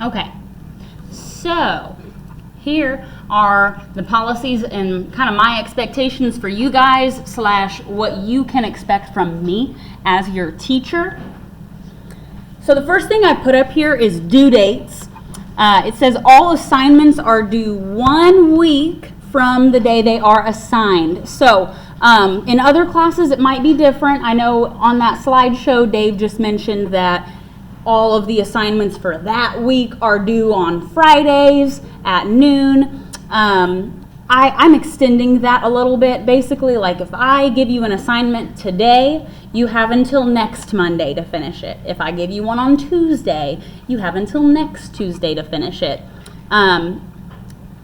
Okay, so here are the policies and kind of my expectations for you guys / what you can expect from me as your teacher. So the first thing I put up here is due dates. It says all assignments are due 1 week from the day they are assigned. So in other classes it might be different. I know on that slideshow Dave just mentioned that all of the assignments for that week are due on Fridays at noon. I'm extending that a little bit. Basically, like if I give you an assignment today, you have until next Monday to finish it. If I give you one on Tuesday, you have until next Tuesday to finish it.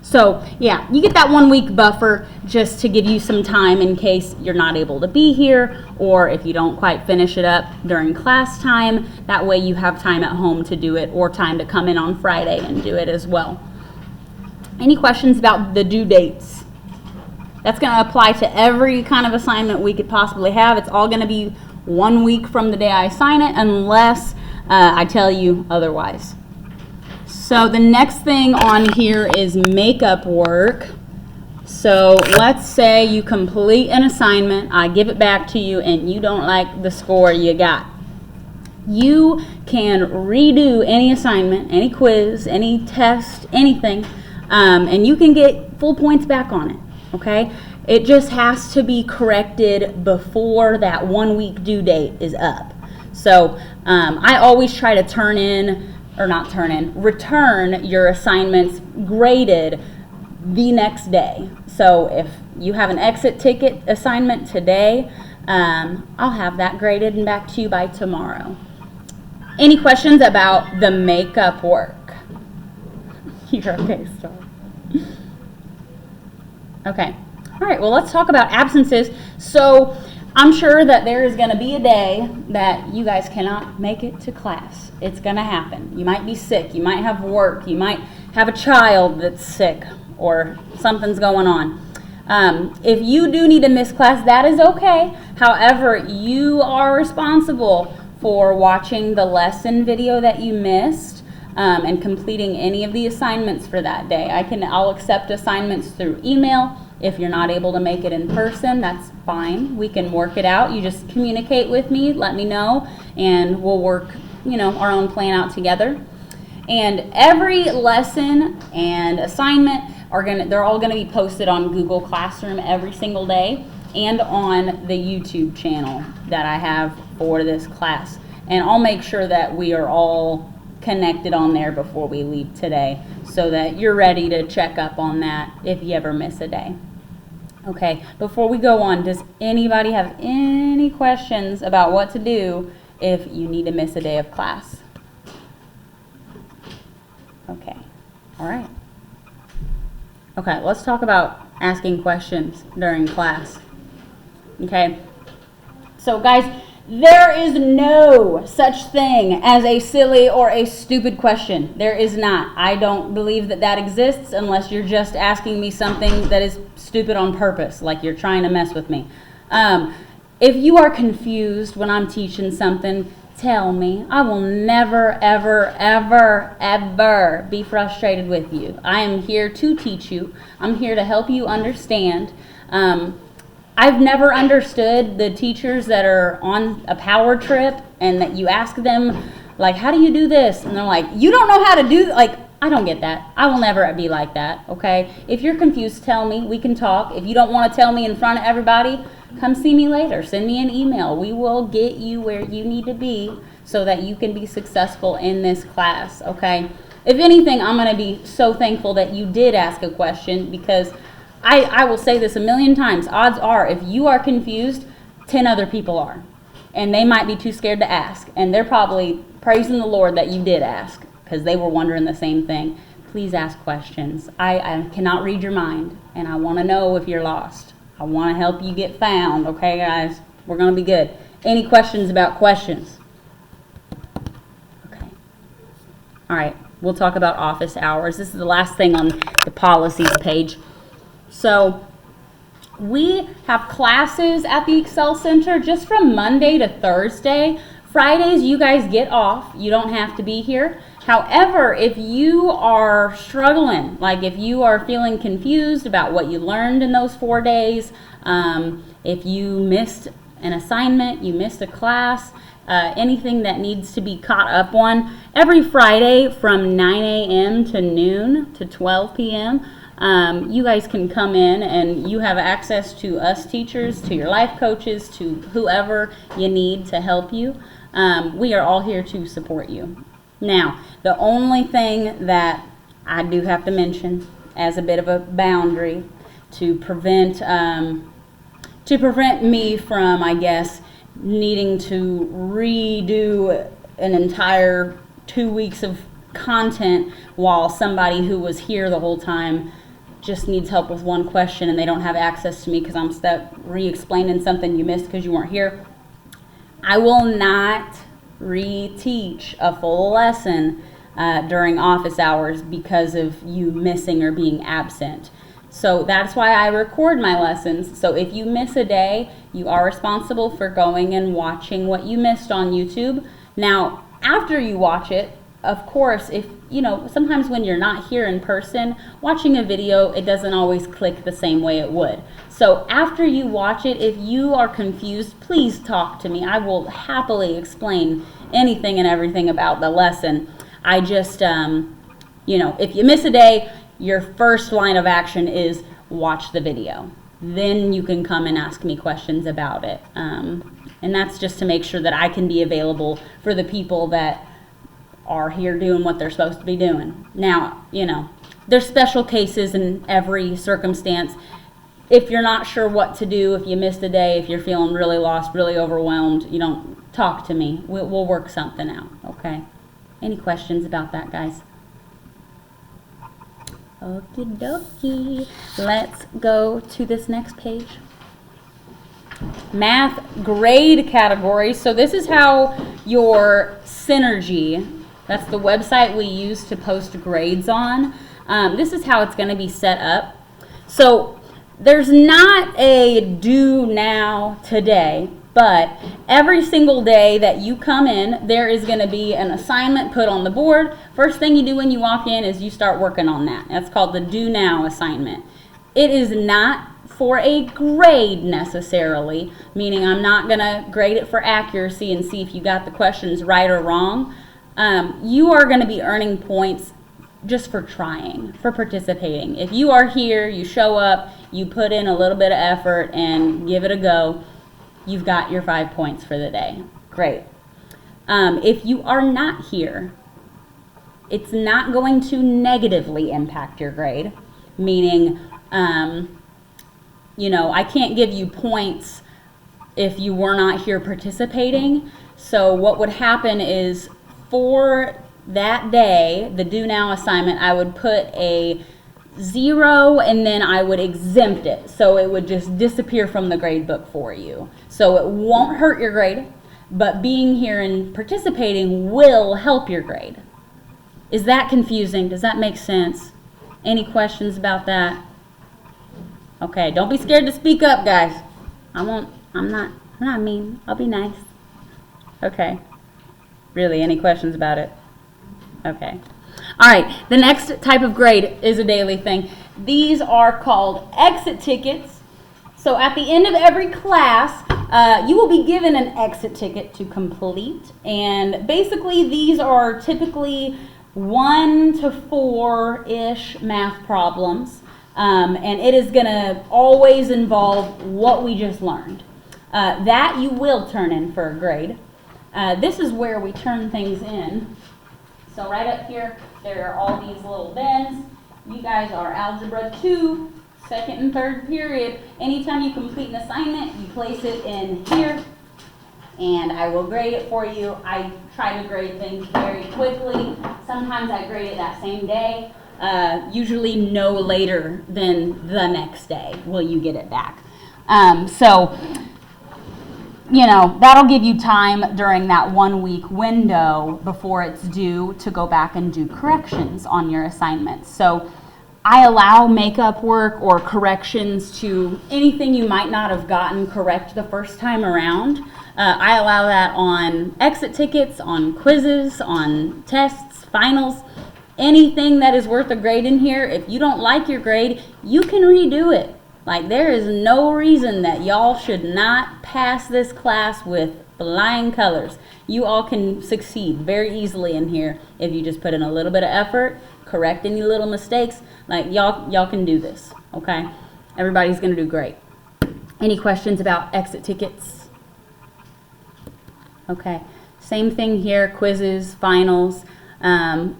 So yeah, you get that 1 week buffer just to give you some time in case you're not able to be here, or if you don't quite finish it up during class time. That way you have time at home to do it, or time to come in on Friday and do it as well. Any questions about the due dates? That's going to apply to every kind of assignment we could possibly have. It's all going to be 1 week from the day I assign it, unless I tell you otherwise. So the next thing on here is makeup work. So let's say you complete an assignment, I give it back to you, and you don't like the score you got. You can redo any assignment, any quiz, any test, anything, and you can get full points back on it, okay? It just has to be corrected before that 1 week due date is up. So I always try to return your assignments graded the next day. So if you have an exit ticket assignment today, I'll have that graded and back to you by tomorrow. Any questions about the makeup work? You're okay, Star. Okay. All right, well, let's talk about absences. So I'm sure that there is going to be a day that you guys cannot make it to class. It's going to happen. You might be sick. You might have work. You might have a child that's sick or something's going on. If you do need to miss class, that is okay. However, you are responsible for watching the lesson video that you missed and completing any of the assignments for that day. I'll accept assignments through email. If you're not able to make it in person, that's fine. We can work it out. You just communicate with me, let me know, and we'll work, our own plan out together. And every lesson and assignment they're all gonna be posted on Google Classroom every single day and on the YouTube channel that I have for this class. And I'll make sure that we are all connected on there before we leave today, so that you're ready to check up on that if you ever miss a day. Okay, before we go on, does anybody have any questions about what to do if you need to miss a day of class? Okay, all right. Okay, let's talk about asking questions during class. Okay, so guys, there is no such thing as a silly or a stupid question. There is not. I don't believe that exists unless you're just asking me something that is stupid on purpose, like you're trying to mess with me. If you are confused when I'm teaching something, tell me. I will never, ever, ever, ever be frustrated with you. I am here to teach you. I'm here to help you understand. I've never understood the teachers that are on a power trip and that you ask them, like, how do you do this? And they're like, you don't know how to do that. Like, I don't get that. I will never be like that, okay? If you're confused, tell me. We can talk. If you don't want to tell me in front of everybody, come see me later. Send me an email. We will get you where you need to be so that you can be successful in this class, okay? If anything, I'm going to be so thankful that you did ask a question, because I will say this a million times. Odds are, if you are confused, 10 other people are. And they might be too scared to ask. And they're probably praising the Lord that you did ask, because they were wondering the same thing. Please ask questions. I cannot read your mind, and I want to know if you're lost. I want to help you get found, okay, guys? We're going to be good. Any questions about questions? Okay. All right. We'll talk about office hours. This is the last thing on the policies page. So we have classes at the Excel Center just from Monday to Thursday. Fridays, you guys get off. You don't have to be here. However, if you are struggling, like if you are feeling confused about what you learned in those 4 days, if you missed an assignment, you missed a class, anything that needs to be caught up on, every Friday from 9 a.m. to noon to 12 p.m., you guys can come in and you have access to us teachers, to your life coaches, to whoever you need to help you. We are all here to support you. Now, the only thing that I do have to mention as a bit of a boundary to prevent me from, I guess, needing to redo an entire 2 weeks of content while somebody who was here the whole time just needs help with one question and they don't have access to me because I'm stuck re-explaining something you missed because you weren't here. I will not re-teach a full lesson during office hours because of you missing or being absent. So that's why I record my lessons. So if you miss a day, you are responsible for going and watching what you missed on YouTube. Now, after you watch it, of course, if sometimes when you're not here in person, watching a video, it doesn't always click the same way it would. So after you watch it, if you are confused, please talk to me. I will happily explain anything and everything about the lesson. I just, if you miss a day, your first line of action is watch the video. Then you can come and ask me questions about it. And that's just to make sure that I can be available for the people that are here doing what they're supposed to be doing. Now, there's special cases in every circumstance. If you're not sure what to do, if you missed a day, if you're feeling really lost, really overwhelmed, talk to me. We'll work something out, okay? Any questions about that, guys? Okie dokie. Let's go to this next page. Math grade categories. So this is how your Synergy, that's the website we use to post grades on. This is how it's going to be set up. So there's not a due now today, but every single day that you come in, there is going to be an assignment put on the board. First thing you do when you walk in is you start working on that. That's called the due now assignment. It is not for a grade necessarily, meaning I'm not going to grade it for accuracy and see if you got the questions right or wrong. You are going to be earning points just for trying, for participating. If you are here, you show up, you put in a little bit of effort and give it a go, you've got your 5 points for the day. Great. If you are not here, it's not going to negatively impact your grade, meaning, I can't give you points if you were not here participating. So what would happen is for that day, the due now assignment, I would put a 0 and then I would exempt it. So it would just disappear from the grade book for you. So it won't hurt your grade, but being here and participating will help your grade. Is that confusing? Does that make sense? Any questions about that? Okay, don't be scared to speak up, guys. I'm not mean. I'll be nice. Okay. Really, any questions about it? Okay. All right, the next type of grade is a daily thing. These are called exit tickets. So at the end of every class, you will be given an exit ticket to complete. And basically, these are typically 1 to 4-ish math problems. And it is going to always involve what we just learned. That you will turn in for a grade. This is where we turn things in. So right up here, there are all these little bins. You guys are Algebra 2, second and third period. Anytime you complete an assignment, you place it in here, and I will grade it for you. I try to grade things very quickly. Sometimes I grade it that same day. Usually no later than the next day will you get it back. That'll give you time during that 1 week window before it's due to go back and do corrections on your assignments. So I allow makeup work or corrections to anything you might not have gotten correct the first time around. I allow that on exit tickets, on quizzes, on tests, finals. Anything that is worth a grade in here, if you don't like your grade, you can redo it. Like, there is no reason that y'all should not pass this class with flying colors. You all can succeed very easily in here if you just put in a little bit of effort, correct any little mistakes. Like, y'all can do this, okay? Everybody's gonna do great. Any questions about exit tickets? Okay, same thing here, quizzes, finals.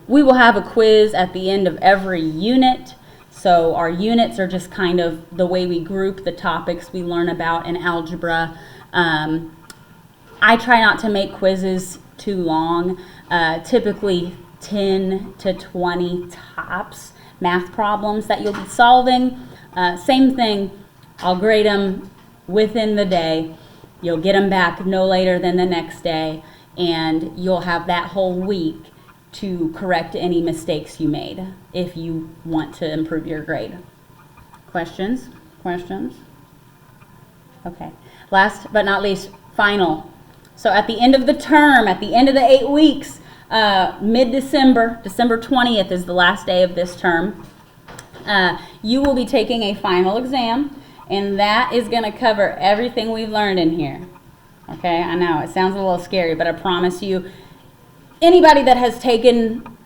We will have a quiz at the end of every unit. So our units are just kind of the way we group the topics we learn about in algebra. I try not to make quizzes too long, typically 10 to 20 tops math problems that you'll be solving. Same thing, I'll grade them within the day. You'll get them back no later than the next day, and you'll have that whole week to correct any mistakes you made if you want to improve your grade. Questions? Questions? Okay. Last but not least, final. So at the end of the term, at the end of the 8 weeks, mid-December, December 20th is the last day of this term, you will be taking a final exam, and that is going to cover everything we've learned in here. Okay, I know it sounds a little scary, but I promise you, anybody that has taken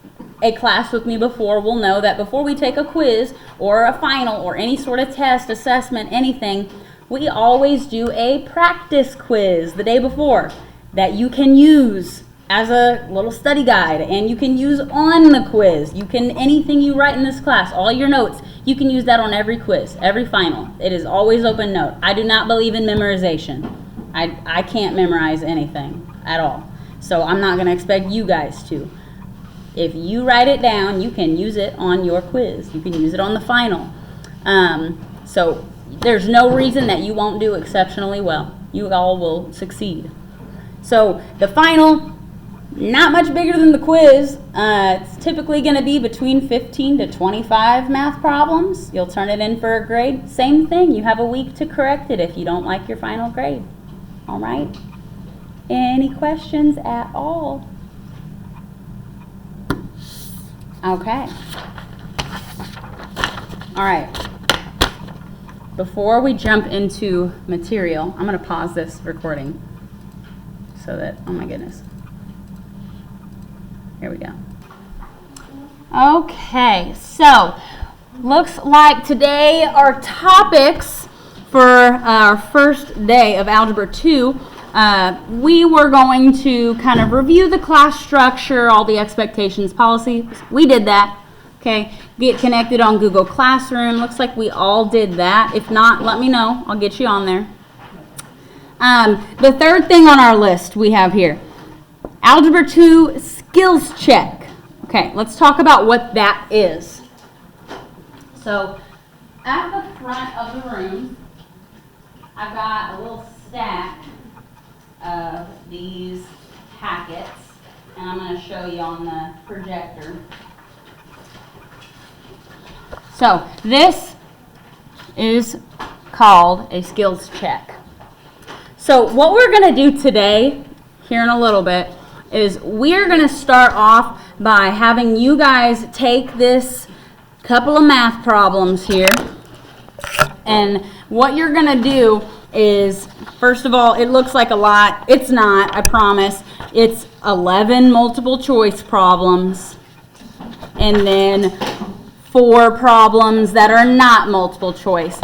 a class with me before will know that before we take a quiz or a final or any sort of test, assessment, anything, we always do a practice quiz the day before that you can use as a little study guide, and you can use on the quiz. You can, anything you write in this class, all your notes, you can use that on every quiz, every final. It is always open note. I do not believe in memorization. I can't memorize anything at all. So I'm not going to expect you guys to. If you write it down, you can use it on your quiz. You can use it on the final. So there's no reason that you won't do exceptionally well. You all will succeed. So the final, not much bigger than the quiz. It's typically going to be between 15 to 25 math problems. You'll turn it in for a grade. Same thing. You have a week to correct it if you don't like your final grade. All right? Any questions at all? Okay. All right. Before we jump into material, I'm going to pause this recording so that, oh my goodness. Here we go. Okay, so looks like today our topics for our first day of Algebra 2, we were going to kind of review the class structure, all the expectations, policies. We did that. Okay, get connected on Google Classroom. Looks like we all did that. If not, let me know. I'll get you on there. The third thing on our list we have here, Algebra 2 skills check. Okay, let's talk about what that is. So, at the front of the room, I've got a little stack of these packets, and I'm going to show you on the projector. So, this is called a skills check. So, what we're going to do today, here in a little bit, is we're going to start off by having you guys take this couple of math problems here, and what you're going to do is, first of all, it looks like a lot. It's not, I promise. It's 11 multiple choice problems, and then 4 problems that are not multiple choice.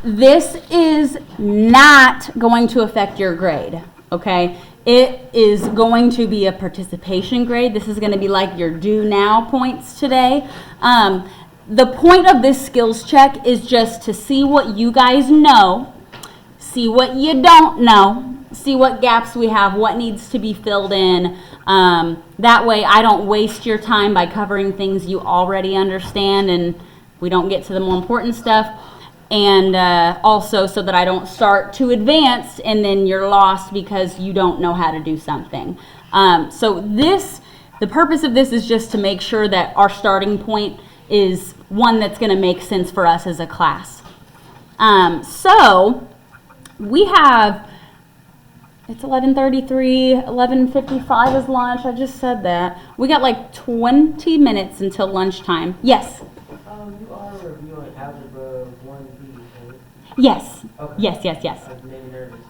This is not going to affect your grade, okay? It is going to be a participation grade. This is going to be like your do now points today. The point of this skills check is just to see what you guys know, see what you don't know, see what gaps we have, what needs to be filled in. That way I don't waste your time by covering things you already understand and we don't get to the more important stuff. And also so that I don't start too advanced and then you're lost because you don't know how to do something. So the purpose of this is just to make sure that our starting point is one that's going to make sense for us as a class. So we have It's 11:33, 11:55 is lunch. I just said that. We got like 20 minutes until lunchtime. Yes? You are reviewing Algebra 1B, right? Yes. Okay. Yes. I was maybe nervous.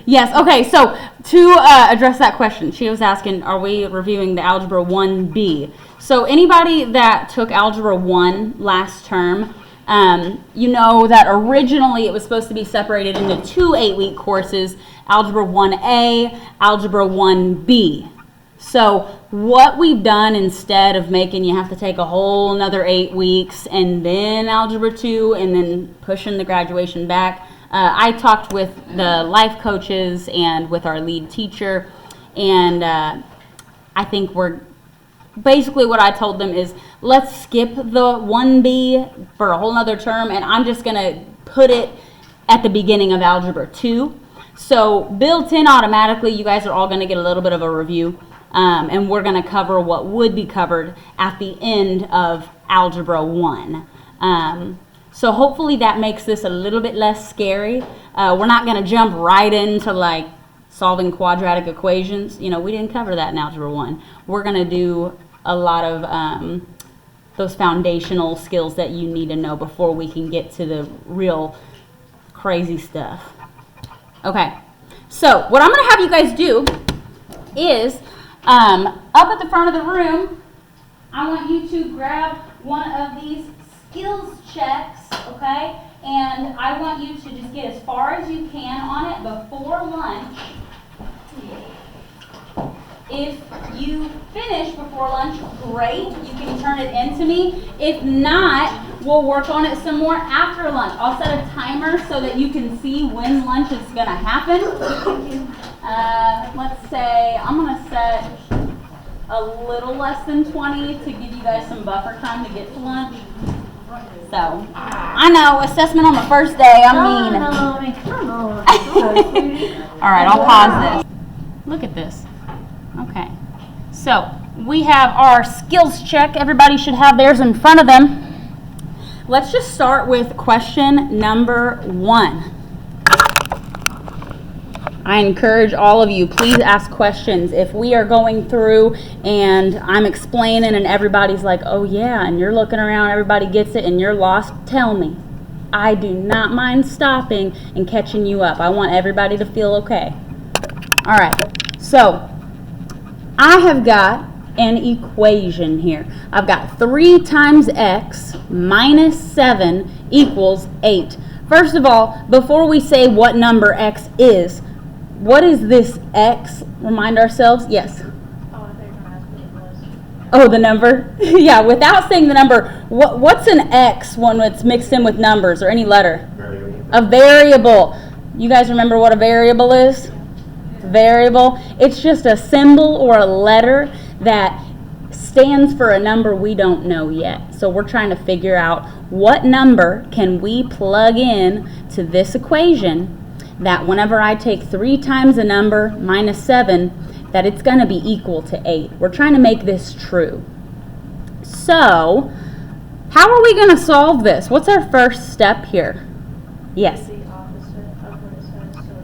Yes, okay, so to address that question, she was asking, are we reviewing the Algebra 1B? So anybody that took Algebra 1 last term, you know that originally it was supposed to be separated into two 8-week courses, Algebra 1A, Algebra 1B. So what we've done, instead of making you have to take a whole another 8 weeks and then Algebra 2 and then pushing the graduation back, I talked with the life coaches and with our lead teacher, and I think we're basically, what I told them is, let's skip the 1B for a whole nother term, and I'm just going to put it at the beginning of Algebra 2. So built in automatically, you guys are all going to get a little bit of a review, and we're going to cover what would be covered at the end of Algebra 1. So hopefully that makes this a little bit less scary. We're not going to jump right into like solving quadratic equations. You know, we didn't cover that in Algebra 1. We're going to do a lot of those foundational skills that you need to know before we can get to the real crazy stuff. Okay, so what I'm going to have you guys do is up at the front of the room, I want you to grab one of these skills checks, okay? And I want you to just get as far as you can on it before lunch. If you finish before lunch, great. You can turn it in to me. If not, we'll work on it some more after lunch. I'll set a timer so that you can see when lunch is going to happen. Let's say I'm going to set a little less than 20 to give you guys some buffer time to get to lunch. So, I know, assessment on the first day, I'm mean. All right, I'll pause this. Look at this. Okay, so we have our skills check. Everybody should have theirs in front of them. Let's just start with question number 1. I encourage all of you, please ask questions. If we are going through and I'm explaining and everybody's like, oh yeah, and you're looking around, everybody gets it, and you're lost, tell me. I do not mind stopping and catching you up. I want everybody to feel okay. All right, so I have got an equation here. I've got 3 times x minus 7 equals 8. First of all, before we say what number x is, what is this x? Remind ourselves. Yes. Oh, I thought you were going to ask what it was. Oh, the number? Yeah, without saying the number, what's an x when it's mixed in with numbers or any letter? Variable. A variable. You guys remember what a variable is? Variable. It's just a symbol or a letter that stands for a number we don't know yet. So we're trying to figure out what number can we plug in to this equation that whenever I take 3 times a number minus 7, that it's going to be equal to 8. We're trying to make this true. So, how are we going to solve this? What's our first step here? Yes? The opposite of what it says, so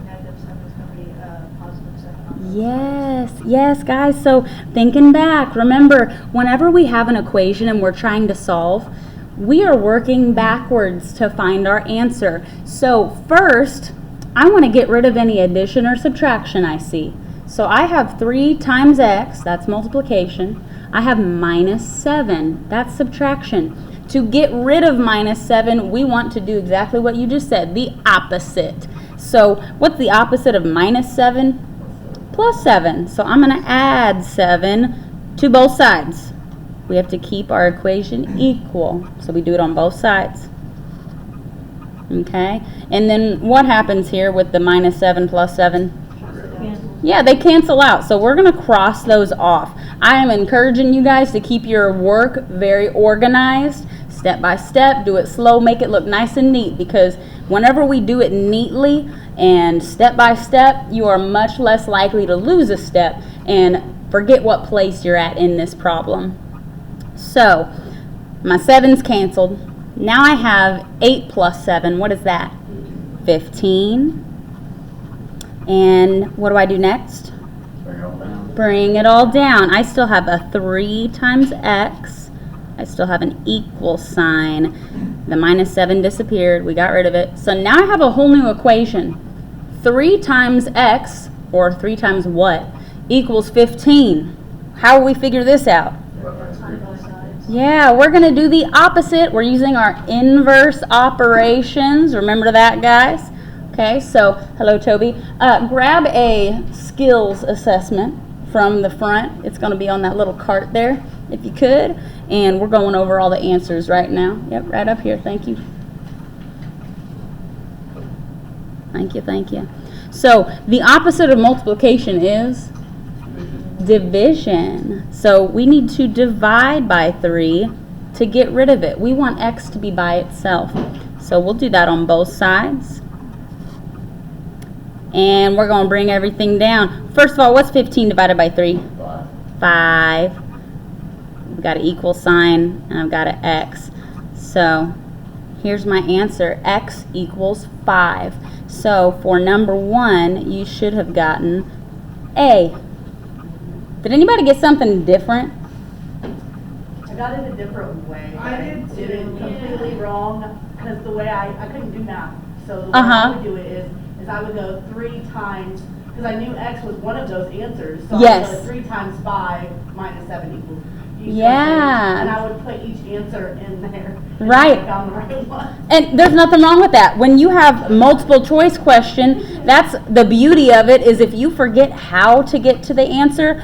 negative 7 is going to be positive 7. Yes, guys. So, thinking back, remember, whenever we have an equation and we're trying to solve, we are working backwards to find our answer. So first, I want to get rid of any addition or subtraction I see. So I have 3 times x, that's multiplication. I have minus 7, that's subtraction. To get rid of minus 7, we want to do exactly what you just said, the opposite. So what's the opposite of minus 7? Plus 7. So I'm going to add 7 to both sides. We have to keep our equation equal. So we do it on both sides. Okay? And then what happens here with the minus 7 plus 7? Yeah, they cancel out. So we're going to cross those off. I am encouraging you guys to keep your work very organized, step by step. Do it slow, make it look nice and neat, because whenever we do it neatly and step by step, you are much less likely to lose a step and forget what place you're at in this problem. So, my 7's canceled. Now I have 8 plus 7. What is that? 15. And what do I do next? Bring it all down. Bring it all down. I still have a 3 times x. I still have an equal sign. The minus 7 disappeared. We got rid of it. So now I have a whole new equation. 3 times x, or 3 times what, equals 15. How will we figure this out? On both sides. Yeah, we're going to do the opposite. We're using our inverse operations. Remember that, guys? Okay, so, hello, Toby. Grab a skills assessment from the front. It's going to be on that little cart there, if you could. And we're going over all the answers right now. Yep, right up here. Thank you. Thank you, thank you. So, the opposite of multiplication is division. So, we need to divide by 3 to get rid of it. We want x to be by itself. So, we'll do that on both sides. And we're going to bring everything down. First of all, what's 15 divided by 3? 5. We've got an equal sign, and I've got an x. So here's my answer. X equals 5. So for number 1, you should have gotten A. Did anybody get something different? I got it a different way. I did Did it too. completely wrong, because the way I couldn't do math. So the way I would do it is I would go 3 times, because I knew X was one of those answers. So Yes. I would go 3 times 5 minus 7 equals. You see what I'm saying? Yeah. And I would put each answer in there. Right. I found the right one. And there's nothing wrong with that. When you have multiple choice question, that's the beauty of it, is if you forget how to get to the answer,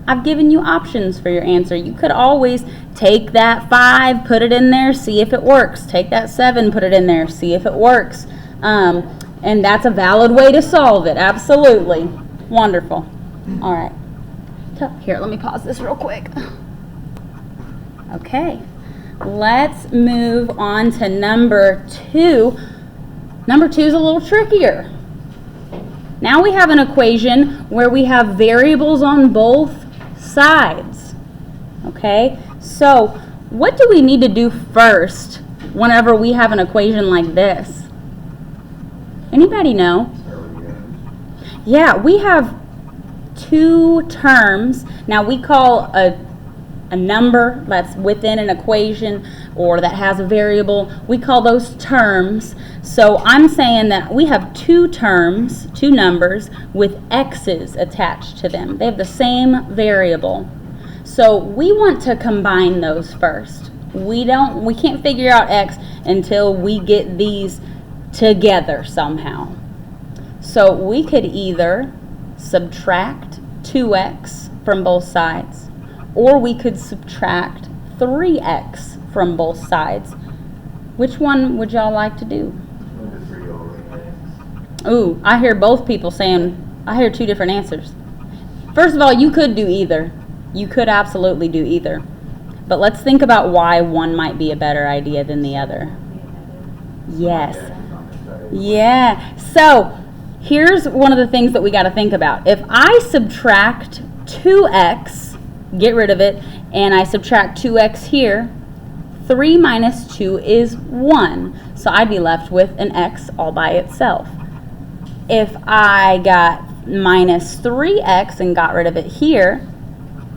I've given you options for your answer. You could always take that 5, put it in there, see if it works. Take that 7, put it in there, see if it works. And that's a valid way to solve it. Absolutely. Wonderful. All right. Here, let me pause this real quick. Okay. Let's move on to number 2. Number 2 is a little trickier. Now we have an equation where we have variables on both sides. Okay? So, what do we need to do first whenever we have an equation like this? Anybody know? Yeah, we have 2 terms. Now we call a number that's within an equation or that has a variable, we call those terms. So I'm saying that we have 2 terms, 2 numbers with x's attached to them. They have the same variable. So we want to combine those first. We can't figure out x until we get these together somehow. So we could either subtract 2x from both sides, or we could subtract 3x from both sides. Which one would y'all like to do? Ooh, I hear both people saying, I hear 2 different answers. First of all, you could do either. You could absolutely do either. But let's think about why one might be a better idea than the other. Yes. Yeah. So here's one of the things that we got to think about. If I subtract 2x, get rid of it, and I subtract 2x here, 3 minus 2 is 1. So I'd be left with an x all by itself. If I got minus 3x and got rid of it here,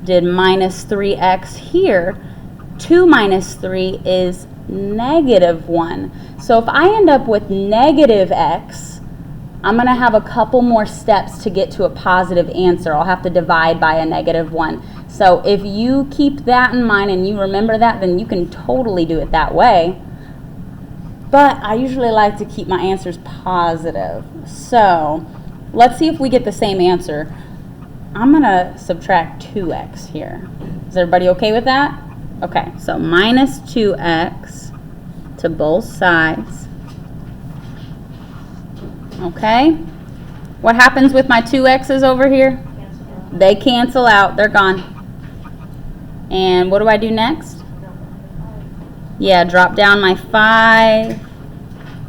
did minus 3x here, 2 minus 3 is negative 1. So if I end up with negative x, I'm going to have a couple more steps to get to a positive answer. I'll have to divide by a negative 1. So if you keep that in mind and you remember that, then you can totally do it that way. But I usually like to keep my answers positive. So let's see if we get the same answer. I'm going to subtract 2x here. Is everybody okay with that? Okay, so minus 2x to both sides. Okay. What happens with my 2x's over here? Cancel out. They cancel out. They're gone. And what do I do next? Yeah, drop down my 5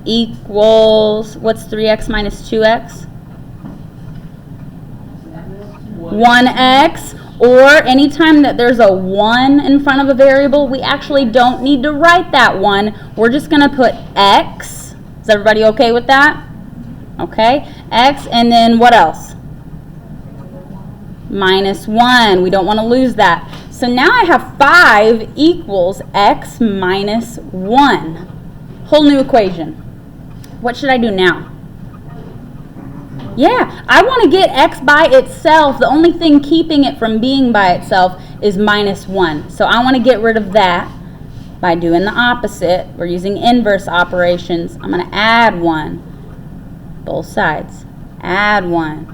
equals, what's 3x minus 2x? 1x. Or anytime that there's a 1 in front of a variable, we actually don't need to write that 1. We're just going to put x. Is everybody okay with that? Okay. x, and then what else? Minus 1. We don't want to lose that. So now I have 5 equals x minus 1. Whole new equation. What should I do now? Yeah, I want to get x by itself. The only thing keeping it from being by itself is minus 1. So I want to get rid of that by doing the opposite. We're using inverse operations. I'm going to add 1. Both sides. Add 1.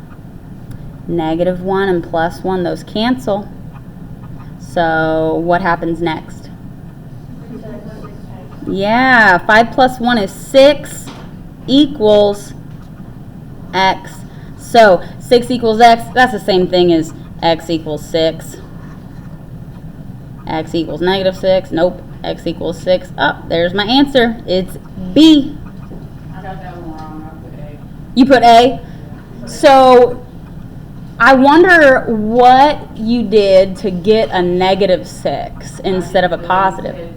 Negative 1 and plus 1, those cancel. So what happens next? Yeah, 5 plus 1 is 6 equals x. So 6 equals x, that's the same thing as x equals 6. X equals negative 6. Nope. X equals 6. Oh, there's my answer. It's B. I got that one wrong. I put A. You put A? So I wonder what you did to get a negative 6 instead of a positive.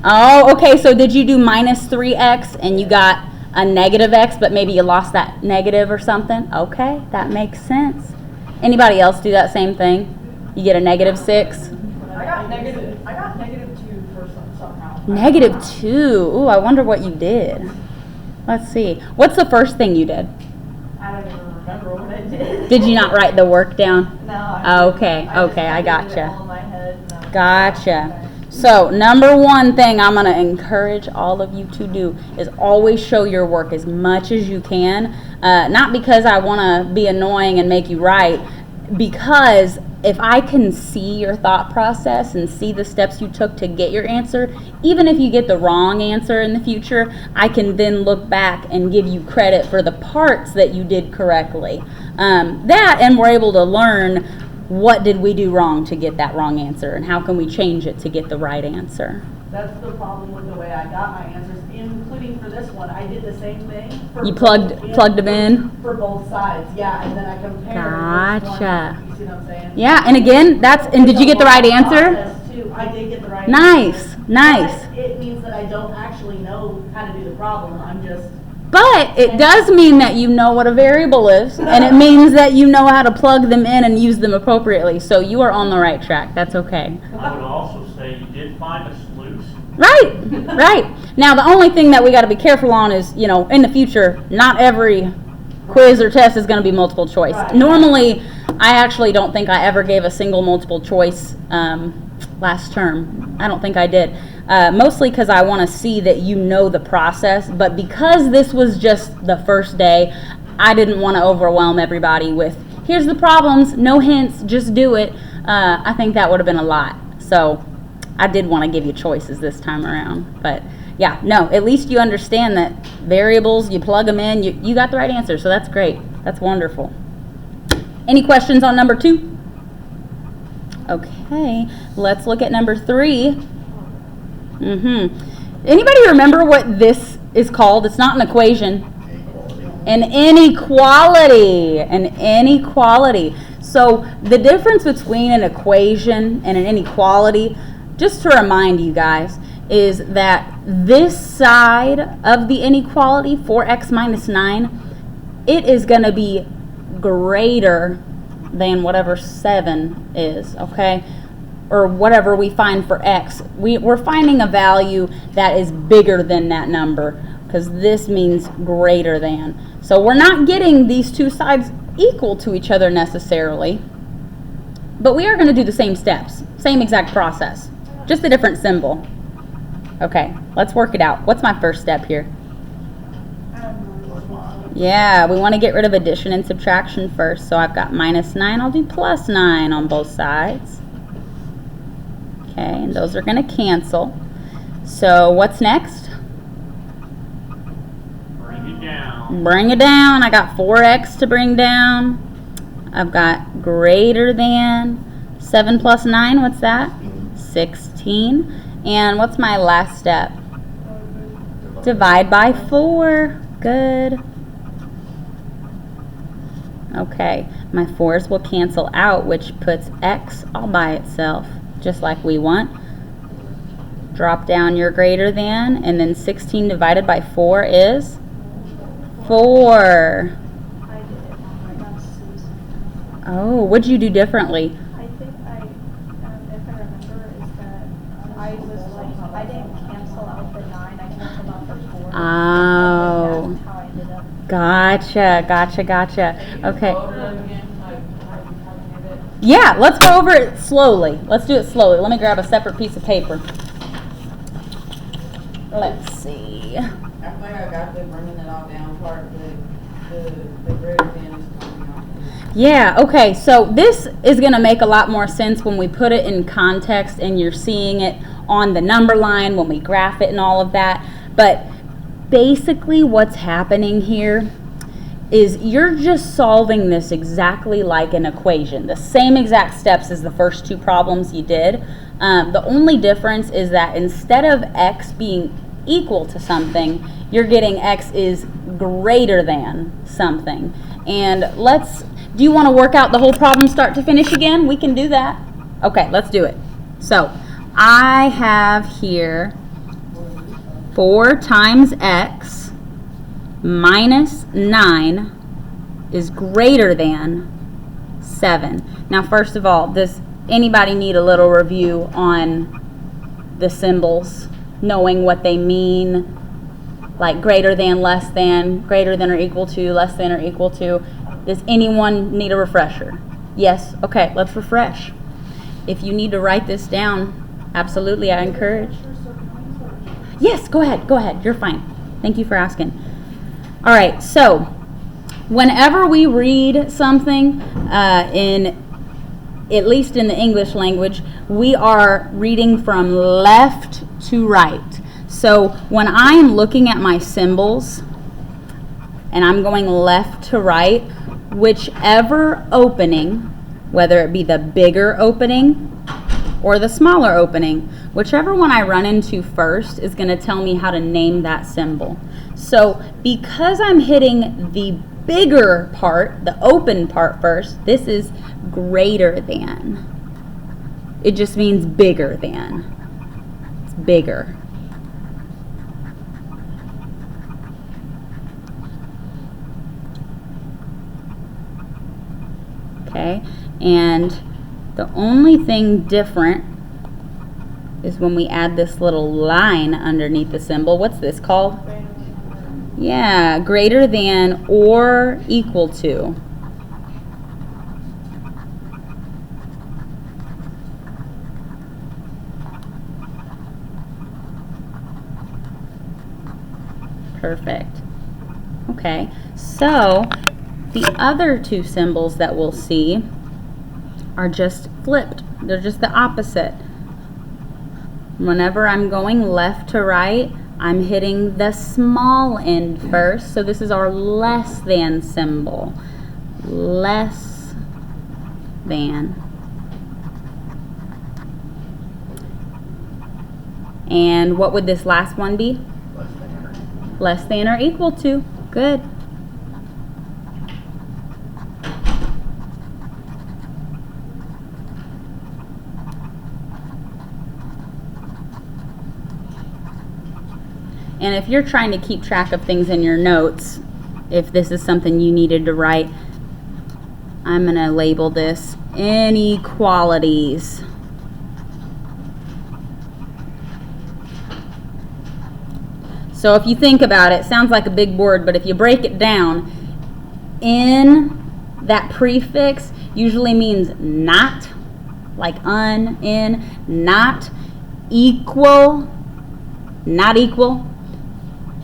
Oh, okay. So did you do minus 3x and you got a negative x, but maybe you lost that negative or something? Okay, that makes sense. Anybody else do that same thing? You get a negative 6? I got negative 2 for somehow. Negative 2. Ooh, I wonder what you did. Let's see. What's the first thing you did? I don't even remember what I did. Did you not write the work down? No. Okay, I did it gotcha. all in my head, and I was Gotcha. like, So, number one thing I'm going to encourage all of you to do is always show your work as much as you can. Not because I want to be annoying and make you write, because if I can see your thought process and see the steps you took to get your answer, even if you get the wrong answer in the future, I can then look back and give you credit for the parts that you did correctly. That, and we're able to learn what did we do wrong to get that wrong answer, and how can we change it to get the right answer. That's the problem with the way I got my answers, including for this one. I did the same thing. For You plugged them in? For both sides, yeah, and then I compared. Gotcha. You see what I'm saying? Yeah, and again, and did you get the right answer? Process, too. I did get the right Nice, answer. nice. But it means that I don't actually know how to do the problem. I'm just. But it does mean that you know what a variable is, and it means that you know how to plug them in and use them appropriately. So you are on the right track. That's okay. I would also say you did find a solution. Right, right. Now, the only thing that we got to be careful on is, in the future, not every quiz or test is going to be multiple choice. Right. Normally, I actually don't think I ever gave a single multiple choice last term. I don't think I did. Mostly because I want to see that you know the process. But because this was just the first day, I didn't want to overwhelm everybody with, here's the problems, no hints, just do it. I think that would have been a lot. So I did want to give you choices this time around. But yeah, no, at least you understand that variables, you plug them in, you got the right answer. So that's great. That's wonderful. Any questions on number 2? Okay, let's look at number 3. Anybody remember what this is called? It's not an equation. An inequality. An inequality. So the difference between an equation and an inequality, just to remind you guys, is that this side of the inequality, 4x minus 9, it is going to be greater than whatever 7 is, okay? Or whatever we find for x. We're finding a value that is bigger than that number, because this means greater than. So we're not getting these two sides equal to each other necessarily, but we are going to do the same steps, same exact process, just a different symbol. Okay, let's work it out. What's my first step here? Yeah, we want to get rid of addition and subtraction first. So I've got minus 9. I'll do plus 9 on both sides. Okay, and those are going to cancel. So what's next? Bring it down. Bring it down. I got 4x to bring down. I've got greater than 7 plus 9. What's that? 16. And what's my last step? Divide by 4. Good. Okay, my 4's will cancel out, which puts x all by itself, just like we want. Drop down your greater than, and then 16 divided by 4 is 4. Oh, what'd you do differently? I think if I remember, is that I was like, I didn't cancel out the 9, I canceled out the 4. Oh. And that's how I ended up. Gotcha. Okay. Yeah, let's go over it slowly. Let's do it slowly. Let me grab a separate piece of paper. Let's see. I think I got the bringing it all down part, but the greater than is coming off. Yeah, okay, so this is going to make a lot more sense when we put it in context and you're seeing it on the number line, when we graph it and all of that. But basically what's happening here is you're just solving this exactly like an equation. The same exact steps as the first two problems you did. The only difference is that instead of x being equal to something, you're getting x is greater than something. And do you want to work out the whole problem start to finish again? We can do that. Okay, let's do it. So I have here 4 times x minus 9 is greater than 7. Now, first of all, does anybody need a little review on the symbols, knowing what they mean? Like greater than, less than, greater than or equal to, less than or equal to. Does anyone need a refresher? Yes? Okay, let's refresh. If you need to write this down, absolutely, I encourage. Yes, go ahead. You're fine. Thank you for asking. All right, so whenever we read something at least in the English language, we are reading from left to right. So when I'm looking at my symbols and I'm going left to right, whichever opening, whether it be the bigger opening or the smaller opening, whichever one I run into first is going to tell me how to name that symbol. So because I'm hitting the bigger part, the open part first, this is greater than. It just means bigger than. It's bigger. Okay, and the only thing different is when we add this little line underneath the symbol. What's this called? Yeah, greater than or equal to. Perfect. Okay, so the other two symbols that we'll see are just flipped. They're just the opposite. Whenever I'm going left to right, I'm hitting the small end first. So this is our less than symbol. Less than. And what would this last one be? Less than or equal to. Good. And if you're trying to keep track of things in your notes, if this is something you needed to write, I'm going to label this inequalities. So if you think about it, it sounds like a big word, but if you break it down, in, that prefix usually means not, like in, not, equal, not equal.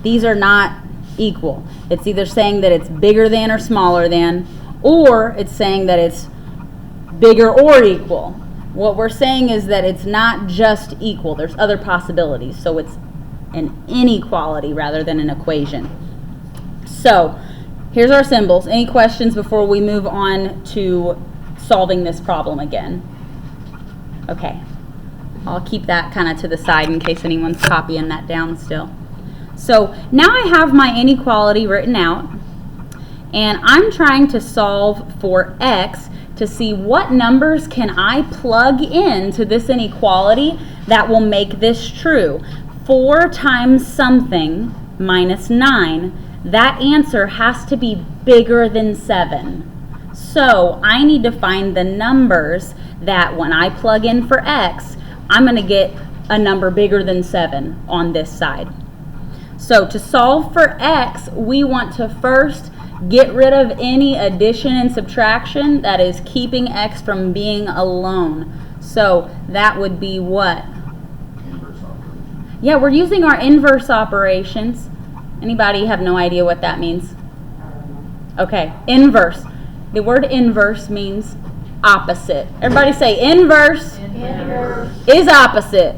These are not equal. It's either saying that it's bigger than or smaller than, or it's saying that it's bigger or equal. What we're saying is that it's not just equal. There's other possibilities. So it's an inequality rather than an equation. So here's our symbols. Any questions before we move on to solving this problem again? Okay. I'll keep that kind of to the side in case anyone's copying that down still. So now I have my inequality written out, and I'm trying to solve for x to see what numbers can I plug into this inequality that will make this true. 4 times something minus 9, that answer has to be bigger than 7. So I need to find the numbers that when I plug in for x, I'm going to get a number bigger than 7 on this side. So to solve for x, we want to first get rid of any addition and subtraction that is keeping x from being alone. So that would be what? Inverse operation. Yeah, we're using our inverse operations. Anybody have no idea what that means? Okay, inverse. The word inverse means opposite. Everybody say inverse, is opposite.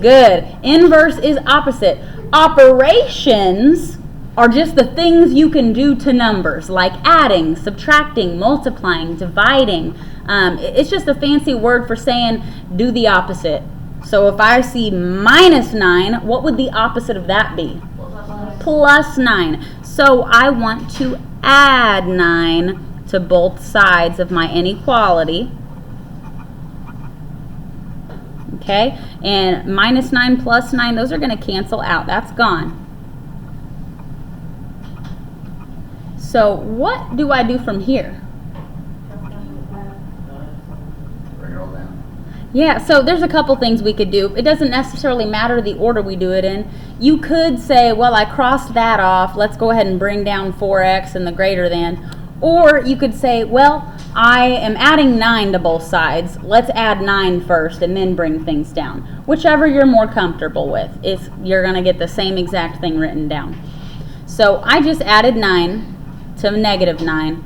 Good. Inverse is opposite. Operations are just the things you can do to numbers, like adding, subtracting, multiplying, dividing. It's just a fancy word for saying do the opposite. So if I see -9, what would the opposite of that be? +9. So I want to add 9 to both sides of my inequality. Okay, and -9 plus 9, those are going to cancel out. That's gone. So what do I do from here? Bring it all down. Yeah, so there's a couple things we could do. It doesn't necessarily matter the order we do it in. You could say, well, I crossed that off. Let's go ahead and bring down 4x and the greater than. Or you could say, well, I am adding 9 to both sides. Let's add 9 first and then bring things down. Whichever you're more comfortable with. You're going to get the same exact thing written down. So I just added 9 to -9.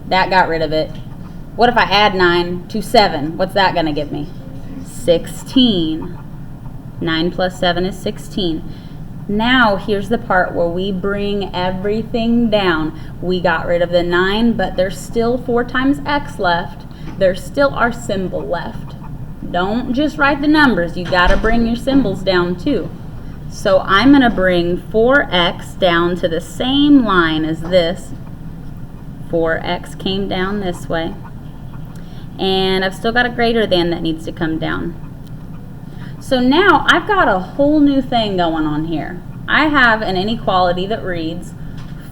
That got rid of it. What if I add 9 to 7? What's that going to give me? 16. 9 plus 7 is 16. Now, here's the part where we bring everything down. We got rid of the 9, but there's still 4 times x left. There's still our symbol left. Don't just write the numbers. You got to bring your symbols down too. So I'm going to bring 4x down to the same line as this. 4x came down this way. And I've still got a greater than that needs to come down. So now I've got a whole new thing going on here. I have an inequality that reads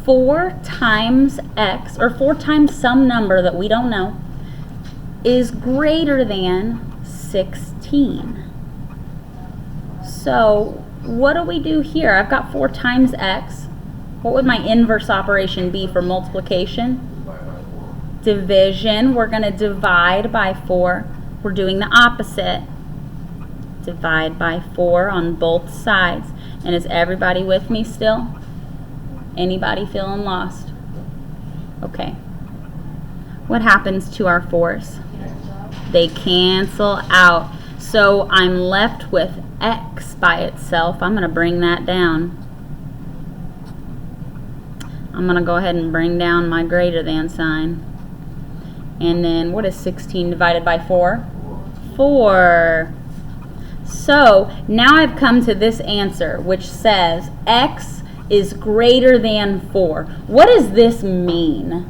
4 times x, or 4 times some number that we don't know, is greater than 16. So what do we do here? I've got 4 times x. What would my inverse operation be for multiplication? Divide by 4. Division. We're going to divide by 4. We're doing the opposite. Divide by 4 on both sides. And is everybody with me still? Anybody feeling lost? Okay. What happens to our 4s? They cancel out. So I'm left with x by itself. I'm going to bring that down. I'm going to go ahead and bring down my greater than sign. And then what is 16 divided by 4? 4. So now I've come to this answer which says x is greater than 4. What does this mean? Means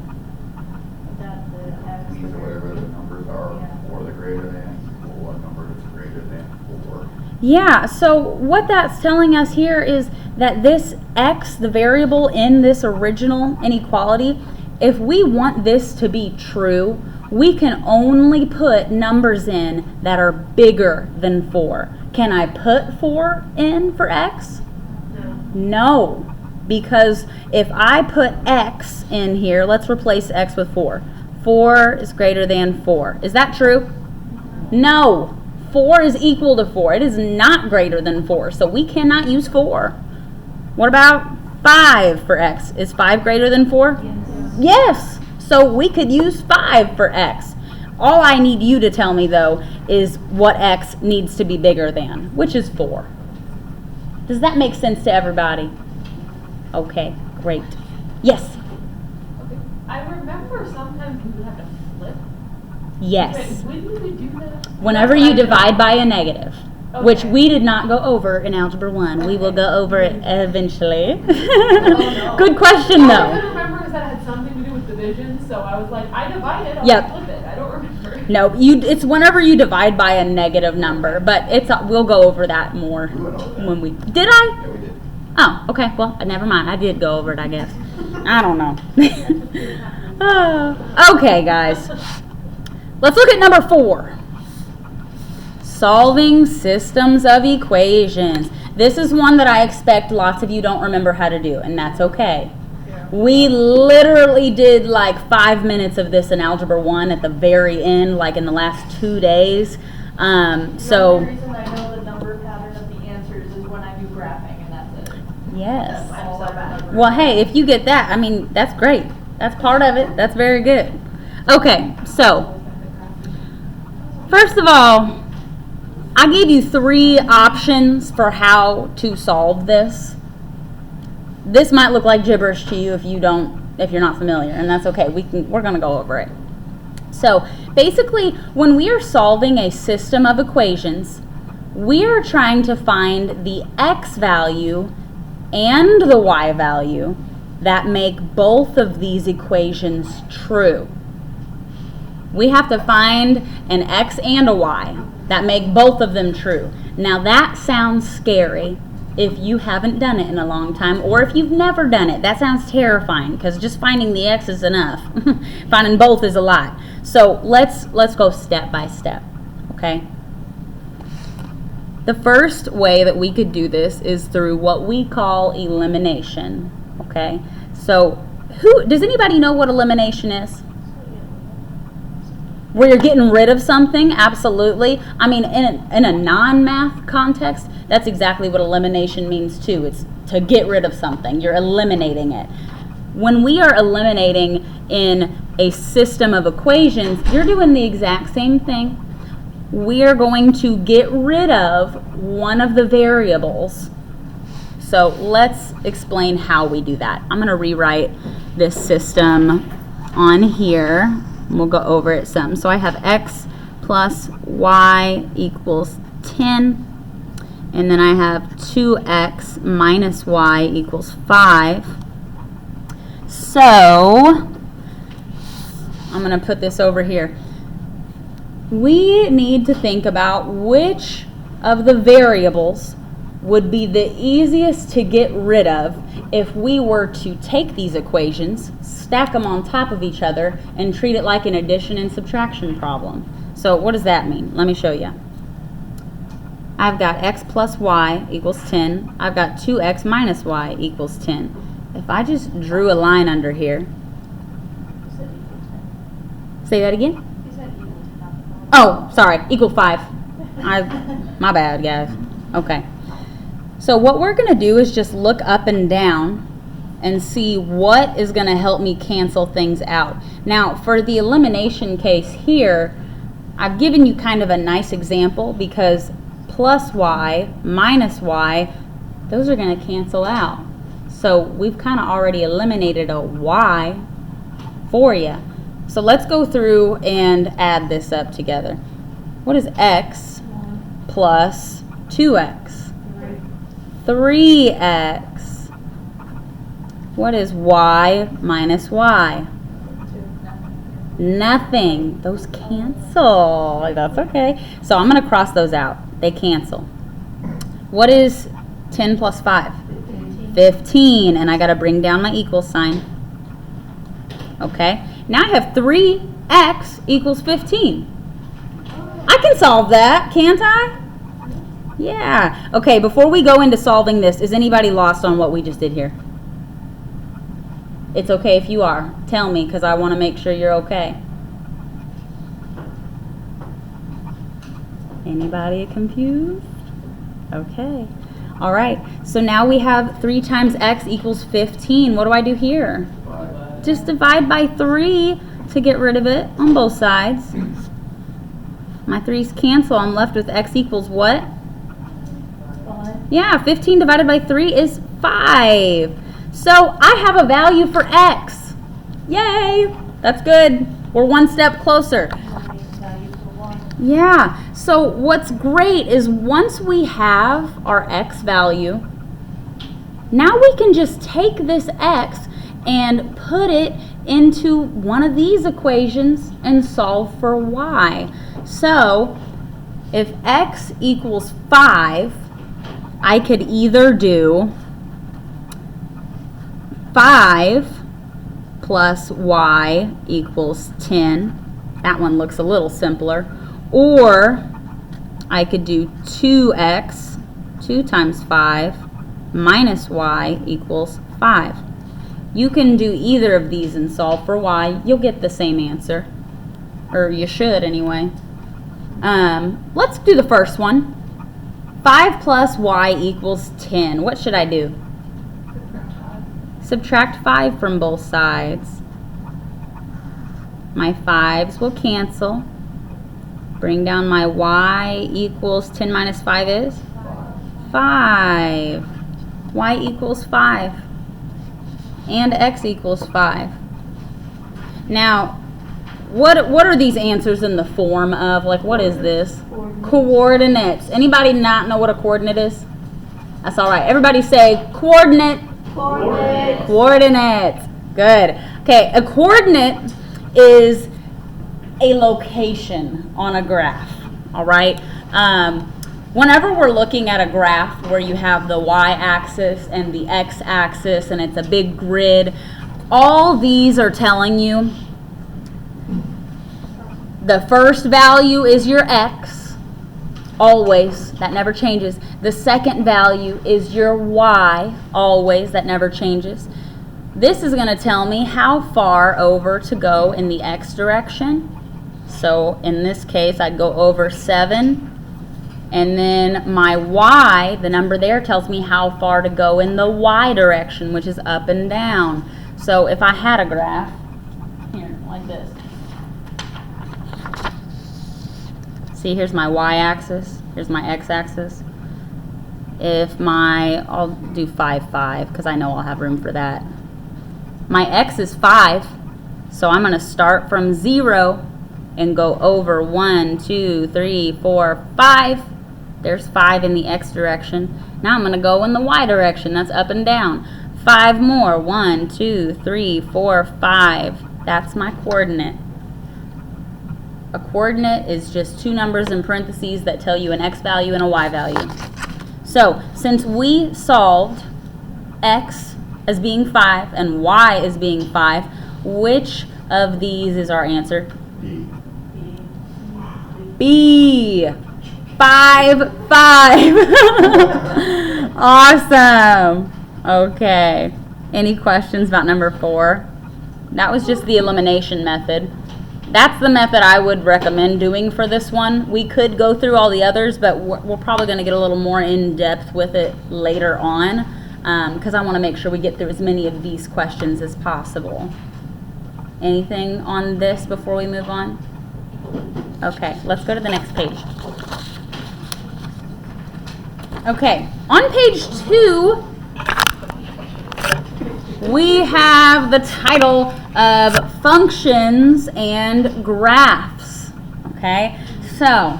that whatever the numbers are for the greater than equal what number is greater than 4. Yeah, so what that's telling us here is that this x, the variable in this original inequality, if we want this to be true, we can only put numbers in that are bigger than 4. Can I put 4 in for x? No, because if I put x in here, let's replace x with 4. 4 is greater than 4. Is that true? No. 4 is equal to 4. It is not greater than 4, so we cannot use 4. What about 5 for x? Is 5 greater than 4? Yes. So we could use 5 for x. All I need you to tell me, though, is what x needs to be bigger than, which is 4. Does that make sense to everybody? Okay, great. Yes? Okay. I remember sometimes we would have to flip. Yes. When do we do that? Whenever you divide by a negative, which Okay. we did not go over in Algebra 1. We will go over it eventually. no. Good question, All I though. could remember is that it had something to do with division, so I was like, I divide it, I'll Yep. flip it. I don't remember. No, it's whenever you divide by a negative number, but we'll go over that more We went over that. when we did I? Yeah, we did. Oh, okay. Well, never mind. I did go over it, I guess. I don't know. Okay, guys. Let's look at number 4. Solving systems of equations. This is one that I expect lots of you don't remember how to do, and that's okay. We literally did like 5 minutes of this in Algebra 1 at the very end, like in the last 2 days. The only reason I know the number pattern of the answers is when I do graphing, and that's it. Yes. I'm so bad. Well, hey, if you get that, I mean, that's great. That's part of it. That's very good. Okay, so first of all, I gave you 3 options for how to solve this. This might look like gibberish to you if you're not familiar, and that's okay. We're going to go over it. So, basically, when we are solving a system of equations, we are trying to find the x value and the y value that make both of these equations true. We have to find an x and a y that make both of them true. Now that sounds scary if you haven't done it in a long time, or if you've never done it. That sounds terrifying, because just finding the x is enough. Finding both is a lot. So let's go step by step, okay? The first way that we could do this is through what we call elimination, okay? So does anybody know what elimination is? Where you're getting rid of something? Absolutely. I mean, in a non-math context, that's exactly what elimination means too. It's to get rid of something. You're eliminating it. When we are eliminating in a system of equations, you're doing the exact same thing. We are going to get rid of one of the variables. So let's explain how we do that. I'm going to rewrite this system on here. We'll go over it some. So I have x plus y equals 10. And then I have 2x minus y equals 5. So I'm going to put this over here. We need to think about which of the variables would be the easiest to get rid of if we were to take these equations, stack them on top of each other, and treat it like an addition and subtraction problem. So what does that mean? Let me show you. I've got x plus y equals 10. I've got 2x minus y equals 10. If I just drew a line under here. Say that again? Oh, sorry, equal 5. My bad, guys. Okay. So what we're going to do is just look up and down and see what is going to help me cancel things out. Now, for the elimination case here, I've given you kind of a nice example because plus y minus y, those are going to cancel out. So we've kind of already eliminated a y for you. So let's go through and add this up together. What is x plus 2x? 3x. What is y minus y? Nothing. Those cancel. That's okay. So I'm going to cross those out. They cancel. What is 10 plus 5? 15. And I got to bring down my equal sign. Okay. Now I have 3x equals 15. I can solve that, can't I? Yeah. Okay, before we go into solving this, is anybody lost on what we just did here? It's okay if you are. Tell me, because I want to make sure you're okay. Anybody confused? Okay. All right. So now we have 3 times x equals 15. What do I do here? Just divide by 3 to get rid of it on both sides. My 3's cancel. I'm left with x equals what? 5. Yeah, 15 divided by 3 is 5. So I have a value for x. Yay! That's good. We're one step closer. Yeah, so what's great is once we have our x value, now we can just take this x and put it into one of these equations and solve for y. So if x equals 5, I could either do 5 plus y equals 10. That one looks a little simpler. Or I could do 2x, 2 times 5, minus y equals 5. You can do either of these and solve for y. You'll get the same answer. Or you should anyway. Let's do the first one. 5 plus y equals 10. What should I do? Subtract 5 from both sides. My 5's will cancel. Bring down my y equals 10 minus 5 is? 5. Y equals 5. And x equals 5. Now, what are these answers in the form of? Like, what is this? Coordinates. Anybody not know what a coordinate is? That's all right. Everybody say coordinate. Coordinates. Coordinates. Good. Okay, a coordinate is a location on a graph. All right. Whenever we're looking at a graph where you have the y-axis and the x-axis and it's a big grid, all these are telling you the first value is your x, always, that never changes. The second value is your y, always, that never changes. This is going to tell me how far over to go in the x direction. So in this case, I'd go over 7. And then my y, the number there, tells me how far to go in the y direction, which is up and down. So if I had a graph, here, like this. See, here's my y-axis, here's my x-axis. I'll do 5, 5, because I know I'll have room for that. My x is 5, so I'm going to start from 0 and go over 1, 2, 3, 4, 5. There's 5 in the x direction. Now I'm going to go in the y direction. That's up and down. 5 more. 1, 2, 3, 4, 5. That's my coordinate. A coordinate is just two numbers in parentheses that tell you an x value and a y value. So since we solved x as being 5 and y as being 5, which of these is our answer? B. B. 5, 5. Awesome. Okay. Any questions about number 4? That was just the elimination method. That's the method I would recommend doing for this one. We could go through all the others, but we're probably going to get a little more in depth with it later on, because I want to make sure we get through as many of these questions as possible. Anything on this before we move on? Okay, let's go to the next page. Okay, on page 2, we have the title of Functions and Graphs. Okay, so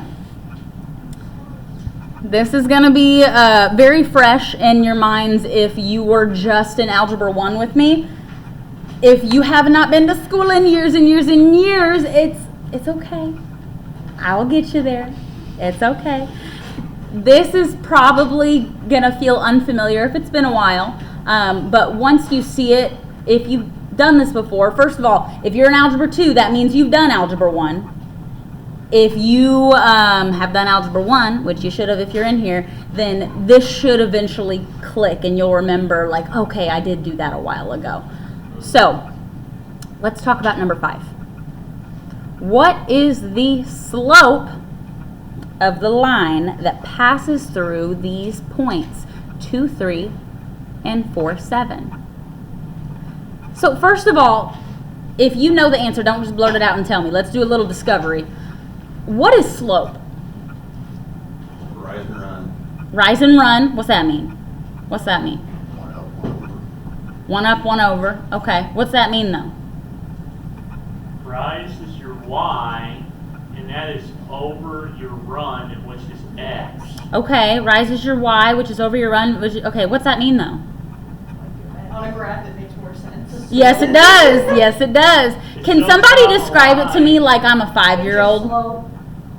this is going to be very fresh in your minds if you were just in Algebra 1 with me. If you have not been to school in years and years and years, it's okay. I will get you there. It's okay. This is probably going to feel unfamiliar if it's been a while, but once you see it, if you've done this before, first of all, if you're in Algebra 2, that means you've done Algebra 1. If you have done Algebra 1, which you should have if you're in here, then this should eventually click and you'll remember, like, okay, I did do that a while ago. So, let's talk about number 5. What is the slope of the line that passes through these points, 2, 3, and 4, 7? So first of all, if you know the answer, don't just blurt it out and tell me. Let's do a little discovery. What is slope? Rise and run. Rise and run. What's that mean? What's that mean? 1 up, 1 over. 1 up, 1 over. Okay. What's that mean though? Rise is your y, and that is over your run, which is x. Okay. Rise is your y, which is over your run. Okay. What's that mean though? On a graph, it makes more sense. Yes, it does. Yes, it does. Can somebody describe it to me like I'm a 5-year-old? Slope.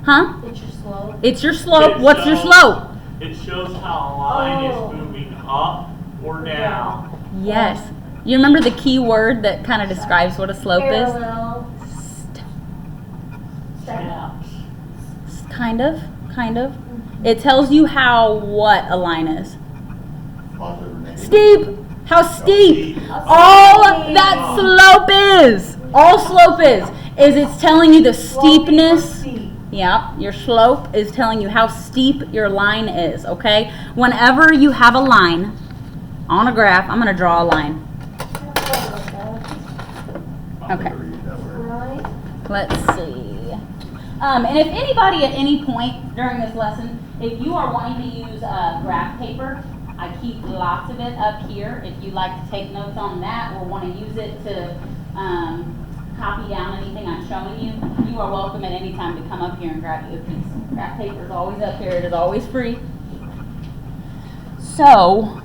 Huh? It's your slope. It's your slope. It What's your shows- slope? It shows how a line Oh. is moving up or down. Yes. You remember the key word that kind of describes what a slope is? Parallel. Yeah. Kind of. It tells you how what a line is. Positive or negative? Steep. How steep. All that slope is. All slope is it's telling you the steepness. Yeah, your slope is telling you how steep your line is, okay? Whenever you have a line on a graph, I'm going to draw a line. Okay. Right? Let's see. And if anybody at any point during this lesson, if you are wanting to use graph paper, I keep lots of it up here. If you'd like to take notes on that or want to use it to copy down anything I'm showing you, you are welcome at any time to come up here and grab you a piece. Graph paper is always up here. It is always free. So,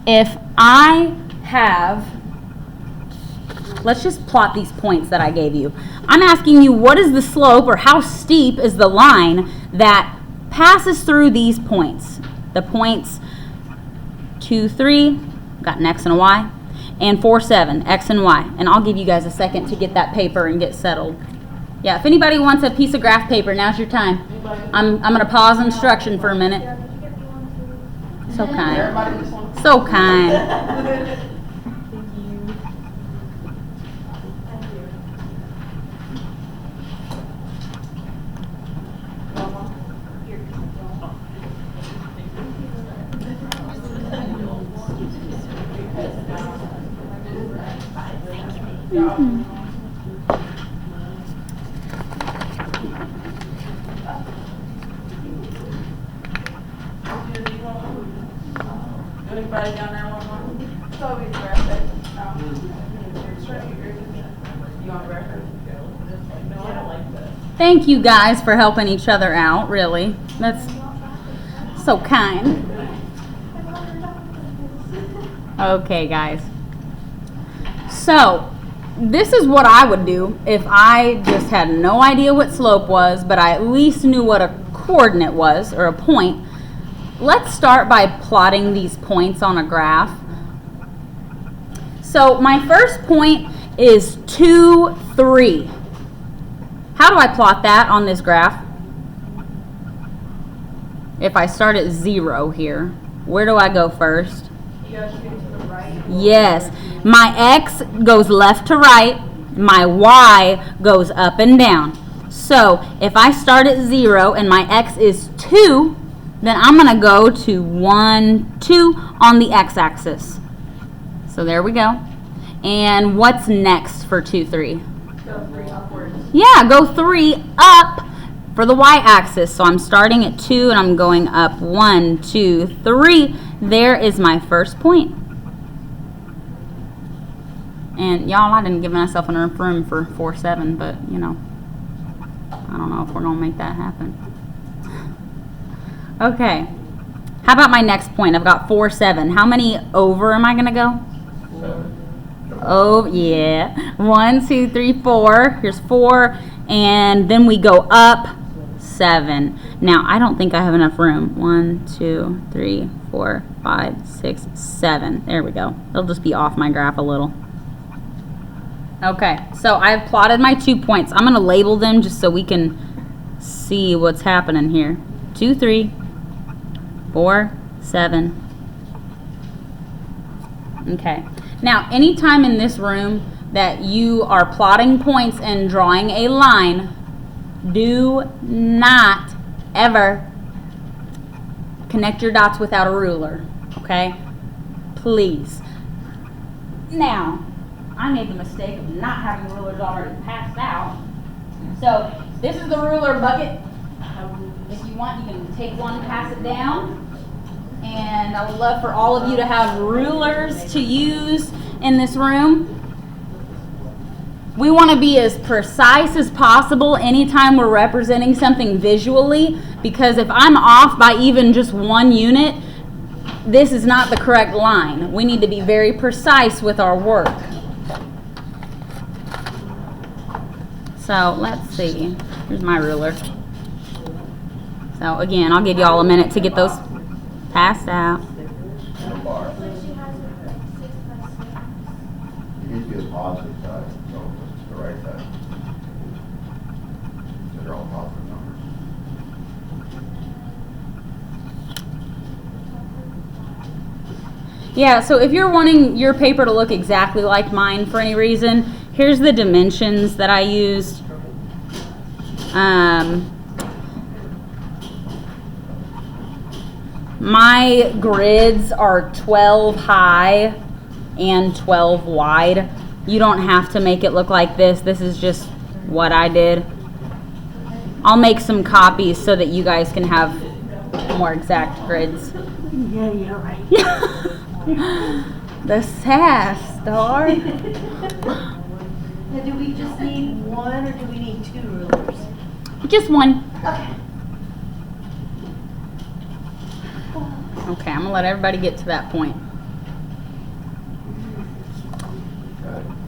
if I have, let's just plot these points that I gave you. I'm asking you, what is the slope or how steep is the line that passes through these points? The points 2, 3, got an X and a Y, and 4, 7, X and Y. And I'll give you guys a second to get that paper and get settled. Yeah, if anybody wants a piece of graph paper, now's your time. I'm going to pause instruction for a minute. Did you get me one too? So kind. Everybody just wants. So kind. Anybody down there want one? So we grab it. You want record? No, I don't like that. Thank you guys for helping each other out, really. That's so kind. Okay, guys. So, this is what I would do if I just had no idea what slope was, but I at least knew what a coordinate was, or a point. Let's start by plotting these points on a graph. So, my first point is 2, 3. How do I plot that on this graph? If I start at 0 here, where do I go first? You gotta shoot to the right. Yes, my X goes left to right, my Y goes up and down. So if I start at 0 and my X is 2, then I'm going to go to 1, 2 on the X axis. So there we go. And what's next for 2, 3? Go 3 upwards. Yeah, go 3 up for the Y axis. So I'm starting at 2 and I'm going up 1, 2, 3. There is my first point. And y'all, I didn't give myself enough room for 4, 7, but you know, I don't know if we're gonna make that happen. Okay, how about my next point? I've got 4, 7. How many over am I gonna go? 7. Oh, yeah. 1, 2, 3, 4. Here's 4. And then we go up 7. Now, I don't think I have enough room. 1, 2, 3, 4, 5, 6, 7. There we go. It'll just be off my graph a little. Okay, so I've plotted my 2 points. I'm going to label them just so we can see what's happening here. 2, 3, 4, 7. Okay. Now, anytime in this room that you are plotting points and drawing a line, do not ever connect your dots without a ruler, okay? Please. Now, I made the mistake of not having rulers already passed out. So, this is the ruler bucket. If you want, you can take one, pass it down. And I would love for all of you to have rulers to use in this room. We want to be as precise as possible anytime we're representing something visually, because if I'm off by even just 1 unit, this is not the correct line. We need to be very precise with our work. So let's see. Here's my ruler. So again, I'll give you all a minute to get those passed out. And a bar. Like she has it like 6 by 6. needs to be the positive side, so it's the right side. So they're all positive numbers. Yeah, so if you're wanting your paper to look exactly like mine for any reason, here's the dimensions that I used. My grids are 12 high and 12 wide. You don't have to make it look like this. This is just what I did. I'll make some copies so that you guys can have more exact grids. Yeah, you're right. The sass, star. Now, do we just need one or do we need 2 rulers? Just one. Okay. Okay, I'm gonna let everybody get to that point.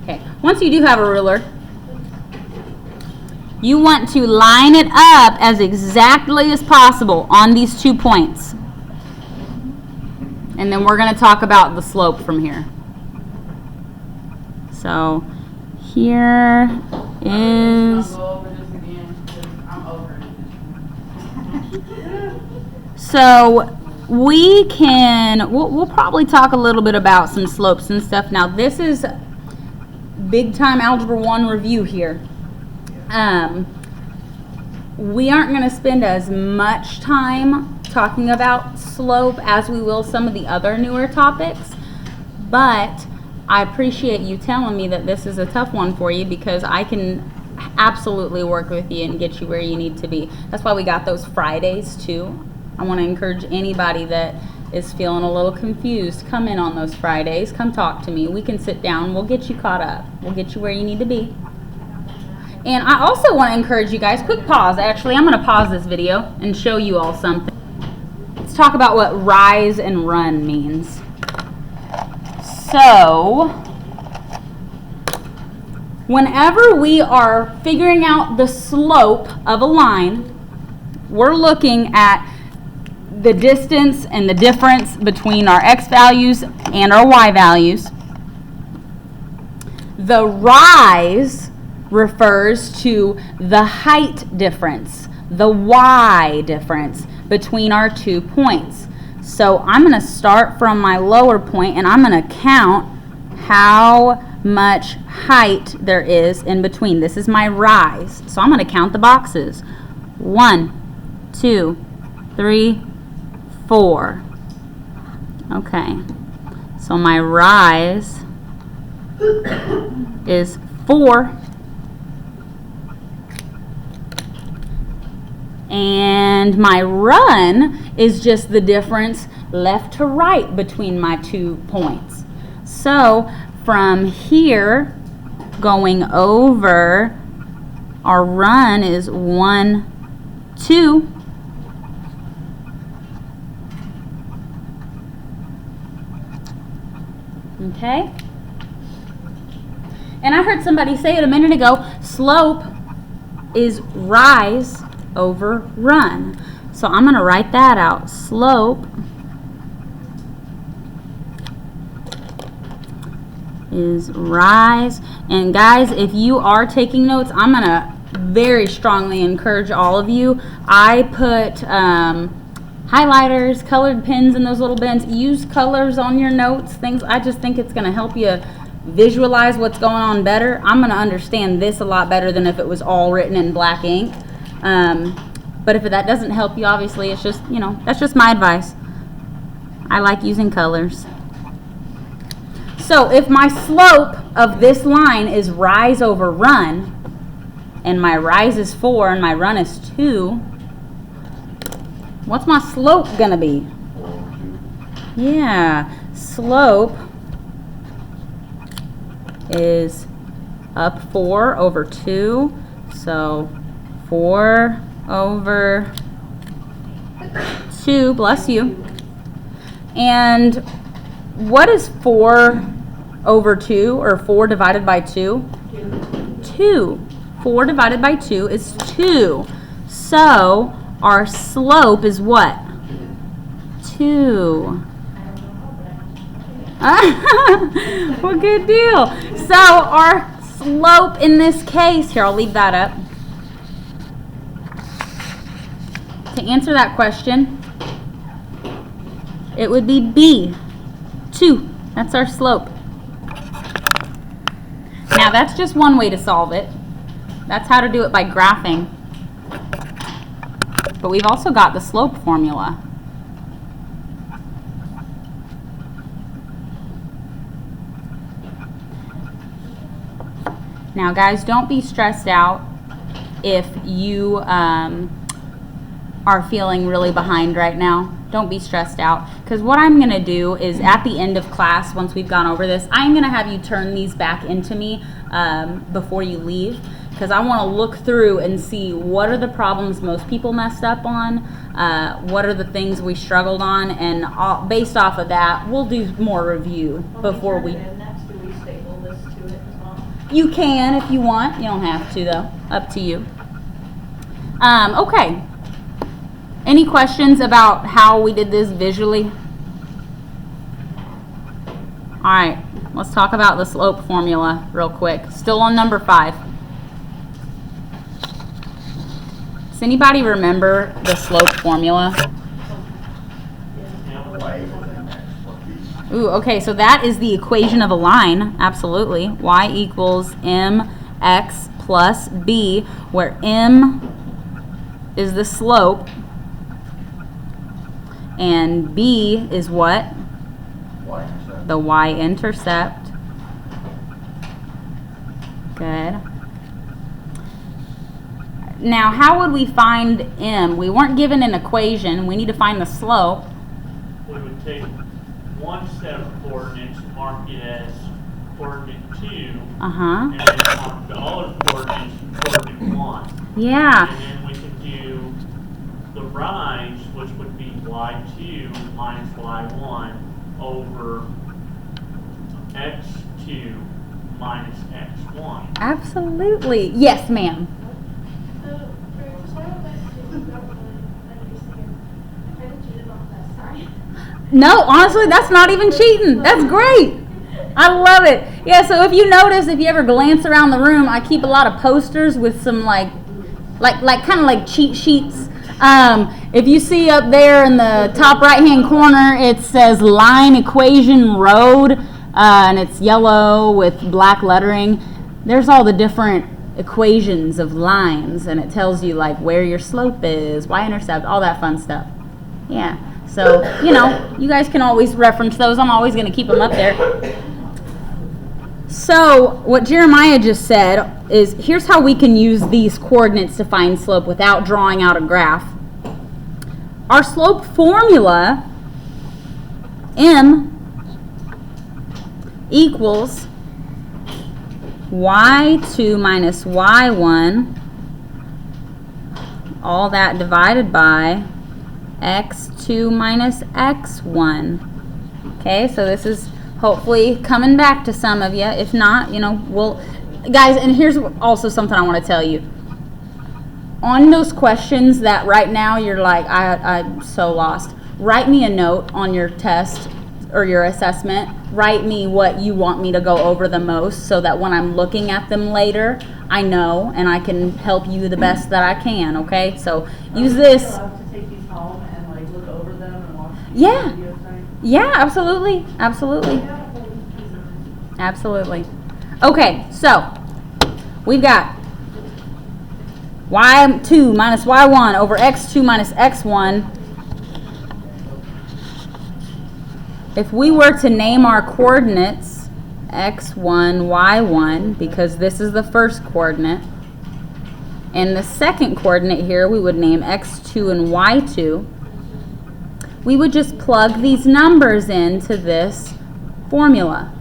Okay, once you do have a ruler, you want to line it up as exactly as possible on these 2 points. And then we're going to talk about the slope from here. So here is, Go over this again, 'cause I'm over it. so we can, we'll probably talk a little bit about some slopes and stuff. Now this is big time Algebra 1 review here. We aren't going to spend as much time talking about slope as we will some of the other newer topics, but I appreciate you telling me that this is a tough one for you, because I can absolutely work with you and get you where you need to be. That's why we got those Fridays too. I want to encourage anybody that is feeling a little confused, come in on those Fridays, come talk to me. We can sit down, we'll get you caught up, we'll get you where you need to be. And I also want to encourage you guys, quick pause, actually, I'm going to pause this video and show you all something. Let's talk about what rise and run means. So, whenever we are figuring out the slope of a line, we're looking at the distance and the difference between our x values and our y values. The rise refers to the height difference, the y difference between our 2 points. So I'm going to start from my lower point and I'm going to count how much height there is in between. This is my rise. So I'm going to count the boxes. 1, 2, 3, 4. Okay. So my rise is 4. And my run is just the difference left to right between my 2 points. So from here going over, our run is 1, 2. Okay? And I heard somebody say it a minute ago, slope is rise over run. So I'm going to write that out. Slope is rise. And guys, if you are taking notes, I'm going to very strongly encourage all of you. I put highlighters, colored pens in those little bins. Use colors on your notes, things. I just think it's going to help you visualize what's going on better. I'm going to understand this a lot better than if it was all written in black ink. But if that doesn't help you, obviously, it's just, you know, that's just my advice. I like using colors. So if my slope of this line is rise over run, and my rise is 4 and my run is 2, what's my slope gonna be? 4 over 2. Yeah, slope is up 4 over 2, so 4 over 2, bless you. And what is 4 over 2, or 4 divided by 2? 2. 4 divided by 2 is 2. So our slope is what? 2. Well, good deal. So our slope in this case, here, I'll leave that up. To answer that question, it would be B, 2. That's our slope. Now that's just one way to solve it. That's how to do it by graphing. But we've also got the slope formula. Now guys, don't be stressed out if you are feeling really behind right now. Don't be stressed out, because what I'm going to do is at the end of class, once we've gone over this, I'm going to have you turn these back into me before you leave, because I want to look through and see what are the problems most people messed up on, what are the things we struggled on, and based off of that, we'll do more review before we... Next, do we staple this to it as well? You can if you want. You don't have to, though. Up to you. Okay. Any questions about how we did this visually? All right. Let's talk about the slope formula real quick. Still on number 5. Does anybody remember the slope formula? Y equals mx plus b. Ooh, okay, so that is the equation of a line, absolutely. Y equals mx plus b, where m is the slope, and b is what? Y-intercept. The y-intercept. Good. Now, how would we find m? We weren't given an equation. We need to find the slope. We would take one set of coordinates, mark it as coordinate 2, Uh-huh. and then mark the other coordinates, coordinate 1. Yeah. And then we can do the rise, which would be y2 minus y1 over x2 minus x1. Absolutely. Yes, ma'am. So, for just one of my students don't really understand. I kind of cheated on that, sorry. No, honestly, that's not even cheating. That's great. I love it. Yeah, so if you notice, if you ever glance around the room, I keep a lot of posters with some like kind of like cheat sheets. If you see up there in the top right-hand corner, it says line equation road, and it's yellow with black lettering. There's all the different equations of lines, and it tells you like where your slope is, y-intercept, all that fun stuff. Yeah. So, you know, you guys can always reference those. I'm always going to keep them up there. So, what Jeremiah just said is, here's how we can use these coordinates to find slope without drawing out a graph. Our slope formula, m equals y2 minus y1, all that divided by x2 minus x1. Okay, so this is hopefully coming back to some of you. If not, you know, we'll... Guys, and here's also something I want to tell you. On those questions that right now you're like, I'm so lost, write me a note on your test or your assessment. Write me what you want me to go over the most, so that when I'm looking at them later, I know and I can help you the best that I can, okay? So use this. I love to take these home and like look over them and watch Yeah. videos, right? Yeah, absolutely. Absolutely. Absolutely. Okay, so we've got y2 minus y1 over x2 minus x1. If we were to name our coordinates x1, y1, because this is the first coordinate, and the second coordinate here we would name x2 and y2, we would just plug these numbers into this formula.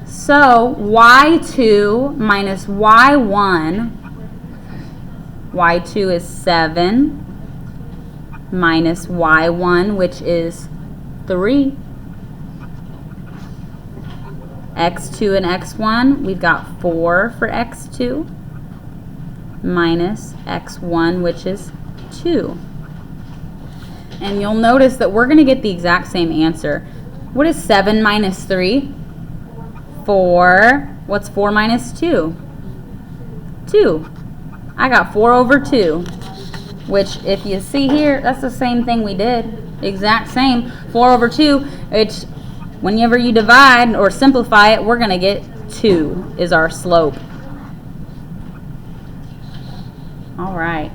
So y2 minus y1, y2 is 7 minus y1, which is 3. x2 and x1, we've got 4 for x2 minus x1, which is 2. And you'll notice that we're going to get the exact same answer. What is 7 minus 3? 4. What's 4 minus 2? 2. I got 4 over 2, which if you see here, that's the same thing we did. Exact same. 4 over 2, it's whenever you divide or simplify it, we're going to get 2 is our slope. All right.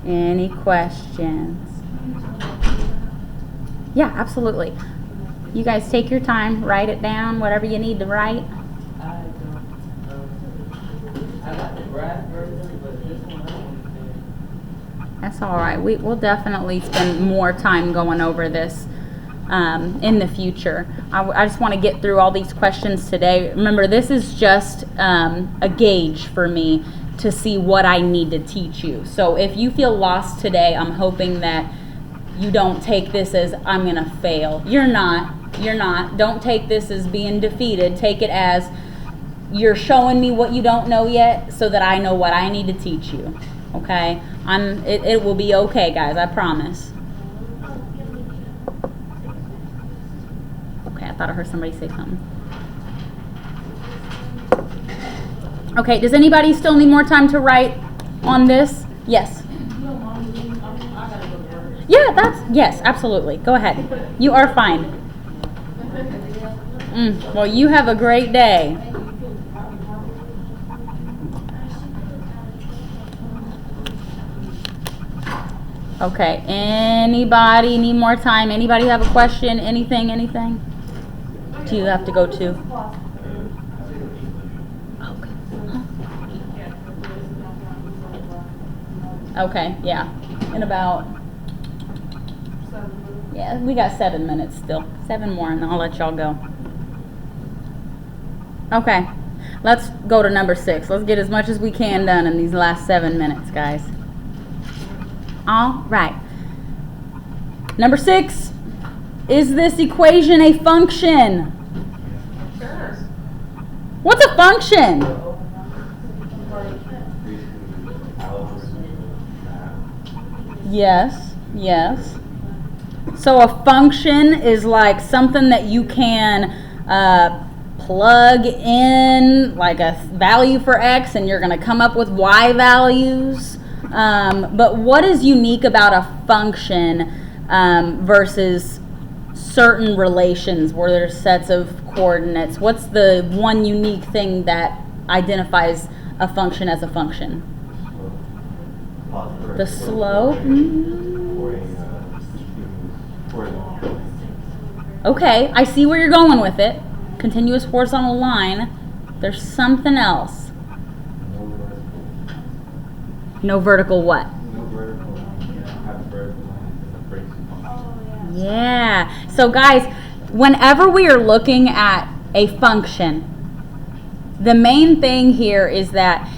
Any questions? Yeah, absolutely. You guys take your time, write it down, whatever you need to write. I got the graph version, but this one I don't understand. That's all right. We'll definitely spend more time going over this in the future. I just want to get through all these questions today. Remember, this is just a gauge for me to see what I need to teach you. So if you feel lost today, I'm hoping that you don't take this as I'm going to fail. You're not. You're not. Don't take this as being defeated. Take it as you're showing me what you don't know yet so that I know what I need to teach you. Okay? It will be okay, guys. I promise. Okay, I thought I heard somebody say something. Okay, does anybody still need more time to write on this? Yes. Yeah, yes, absolutely. Go ahead. You are fine. Well, you have a great day. Okay, anybody need more time? Anybody have a question? Anything? Do you have to go to? Okay, yeah. In about, yeah, we got 7 minutes still. 7 more and I'll let y'all go. Okay, let's go to number 6. Let's get as much as we can done in these last 7 minutes, guys. All right. Number 6, is this equation a function? Sure. What's a function? Yes, yes. So a function is like something that you can plug in like a value for x and you're going to come up with y values. But what is unique about a function versus certain relations where there's sets of coordinates? What's the one unique thing that identifies a function as a function? The slope? Okay, I see where you're going with it. Continuous horizontal line. There's something else. No vertical what? Yeah. So guys, whenever we are looking at a function, the main thing here is that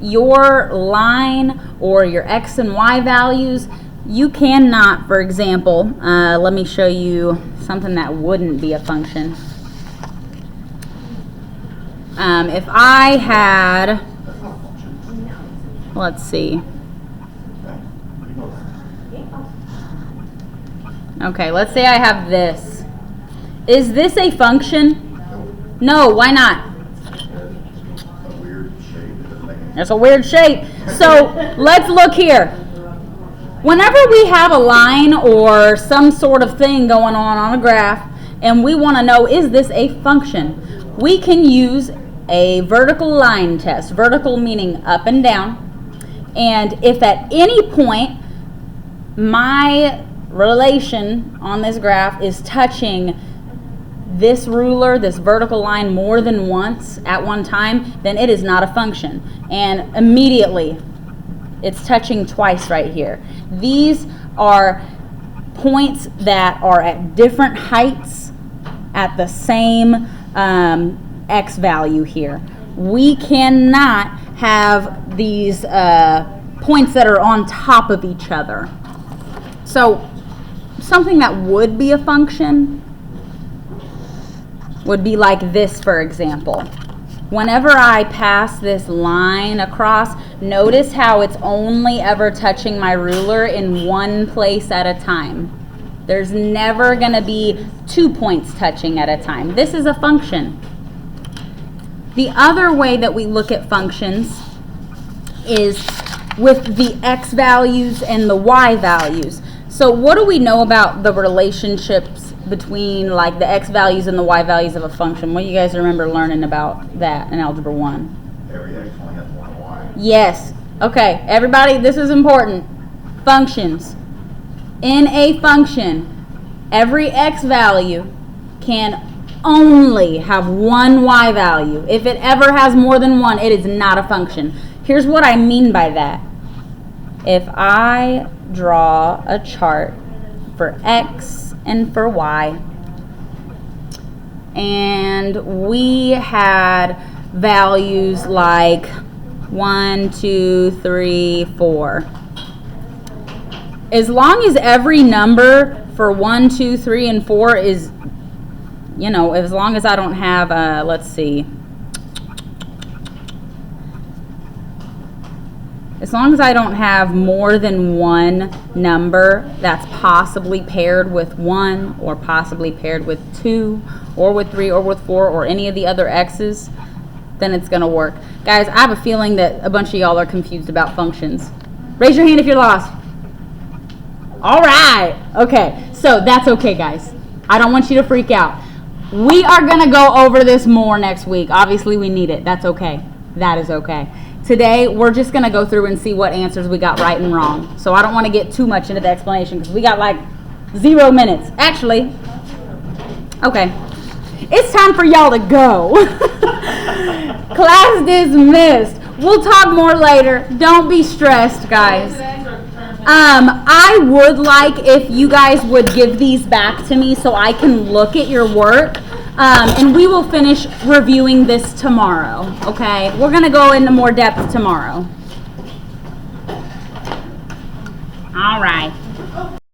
your line or your x and y values, you cannot, for example, let me show you something that wouldn't be a function. If I had, let's see. Okay, let's say I have this. Is this a function? No, why not? It's a weird shape. So let's look here. Whenever we have a line or some sort of thing going on a graph and we want to know, is this a function? We can use a vertical line test. Vertical meaning up and down. And if at any point my relation on this graph is touching this ruler, this vertical line, more than once at one time, then it is not a function. And immediately it's touching twice right here. These are points that are at different heights at the same x value here. We cannot have these points that are on top of each other. So something that would be a function would be like this, for example. Whenever I pass this line across, notice how it's only ever touching my ruler in one place at a time. There's never going to be 2 points touching at a time. This is a function. The other way that we look at functions is with the x values and the y values. So what do we know about the relationships between like the x values and the y values of a function? What do you guys remember learning about that in Algebra 1? Every x only has one y. Yes. Okay, everybody, this is important. Functions. In a function, every x value can only have one y value. If it ever has more than one, it is not a function. Here's what I mean by that. If I draw a chart for x and for y, and we had values like 1, 2, 3, 4. As long as every number for 1, 2, 3, and 4 is, you know, as long as I don't have, let's see. As long as I don't have more than one number that's possibly paired with 1 or possibly paired with 2 or with 3 or with 4 or any of the other x's, then it's going to work. Guys, I have a feeling that a bunch of y'all are confused about functions. Raise your hand if you're lost. All right. Okay. So that's okay, guys. I don't want you to freak out. We are going to go over this more next week. Obviously, we need it. That's okay. That is okay. Today, we're just going to go through and see what answers we got right and wrong. So I don't want to get too much into the explanation because we got like 0 minutes. Actually, okay. It's time for y'all to go. Class dismissed. We'll talk more later. Don't be stressed, guys. I would like if you guys would give these back to me so I can look at your work. And we will finish reviewing this tomorrow, okay? We're going to go into more depth tomorrow. All right.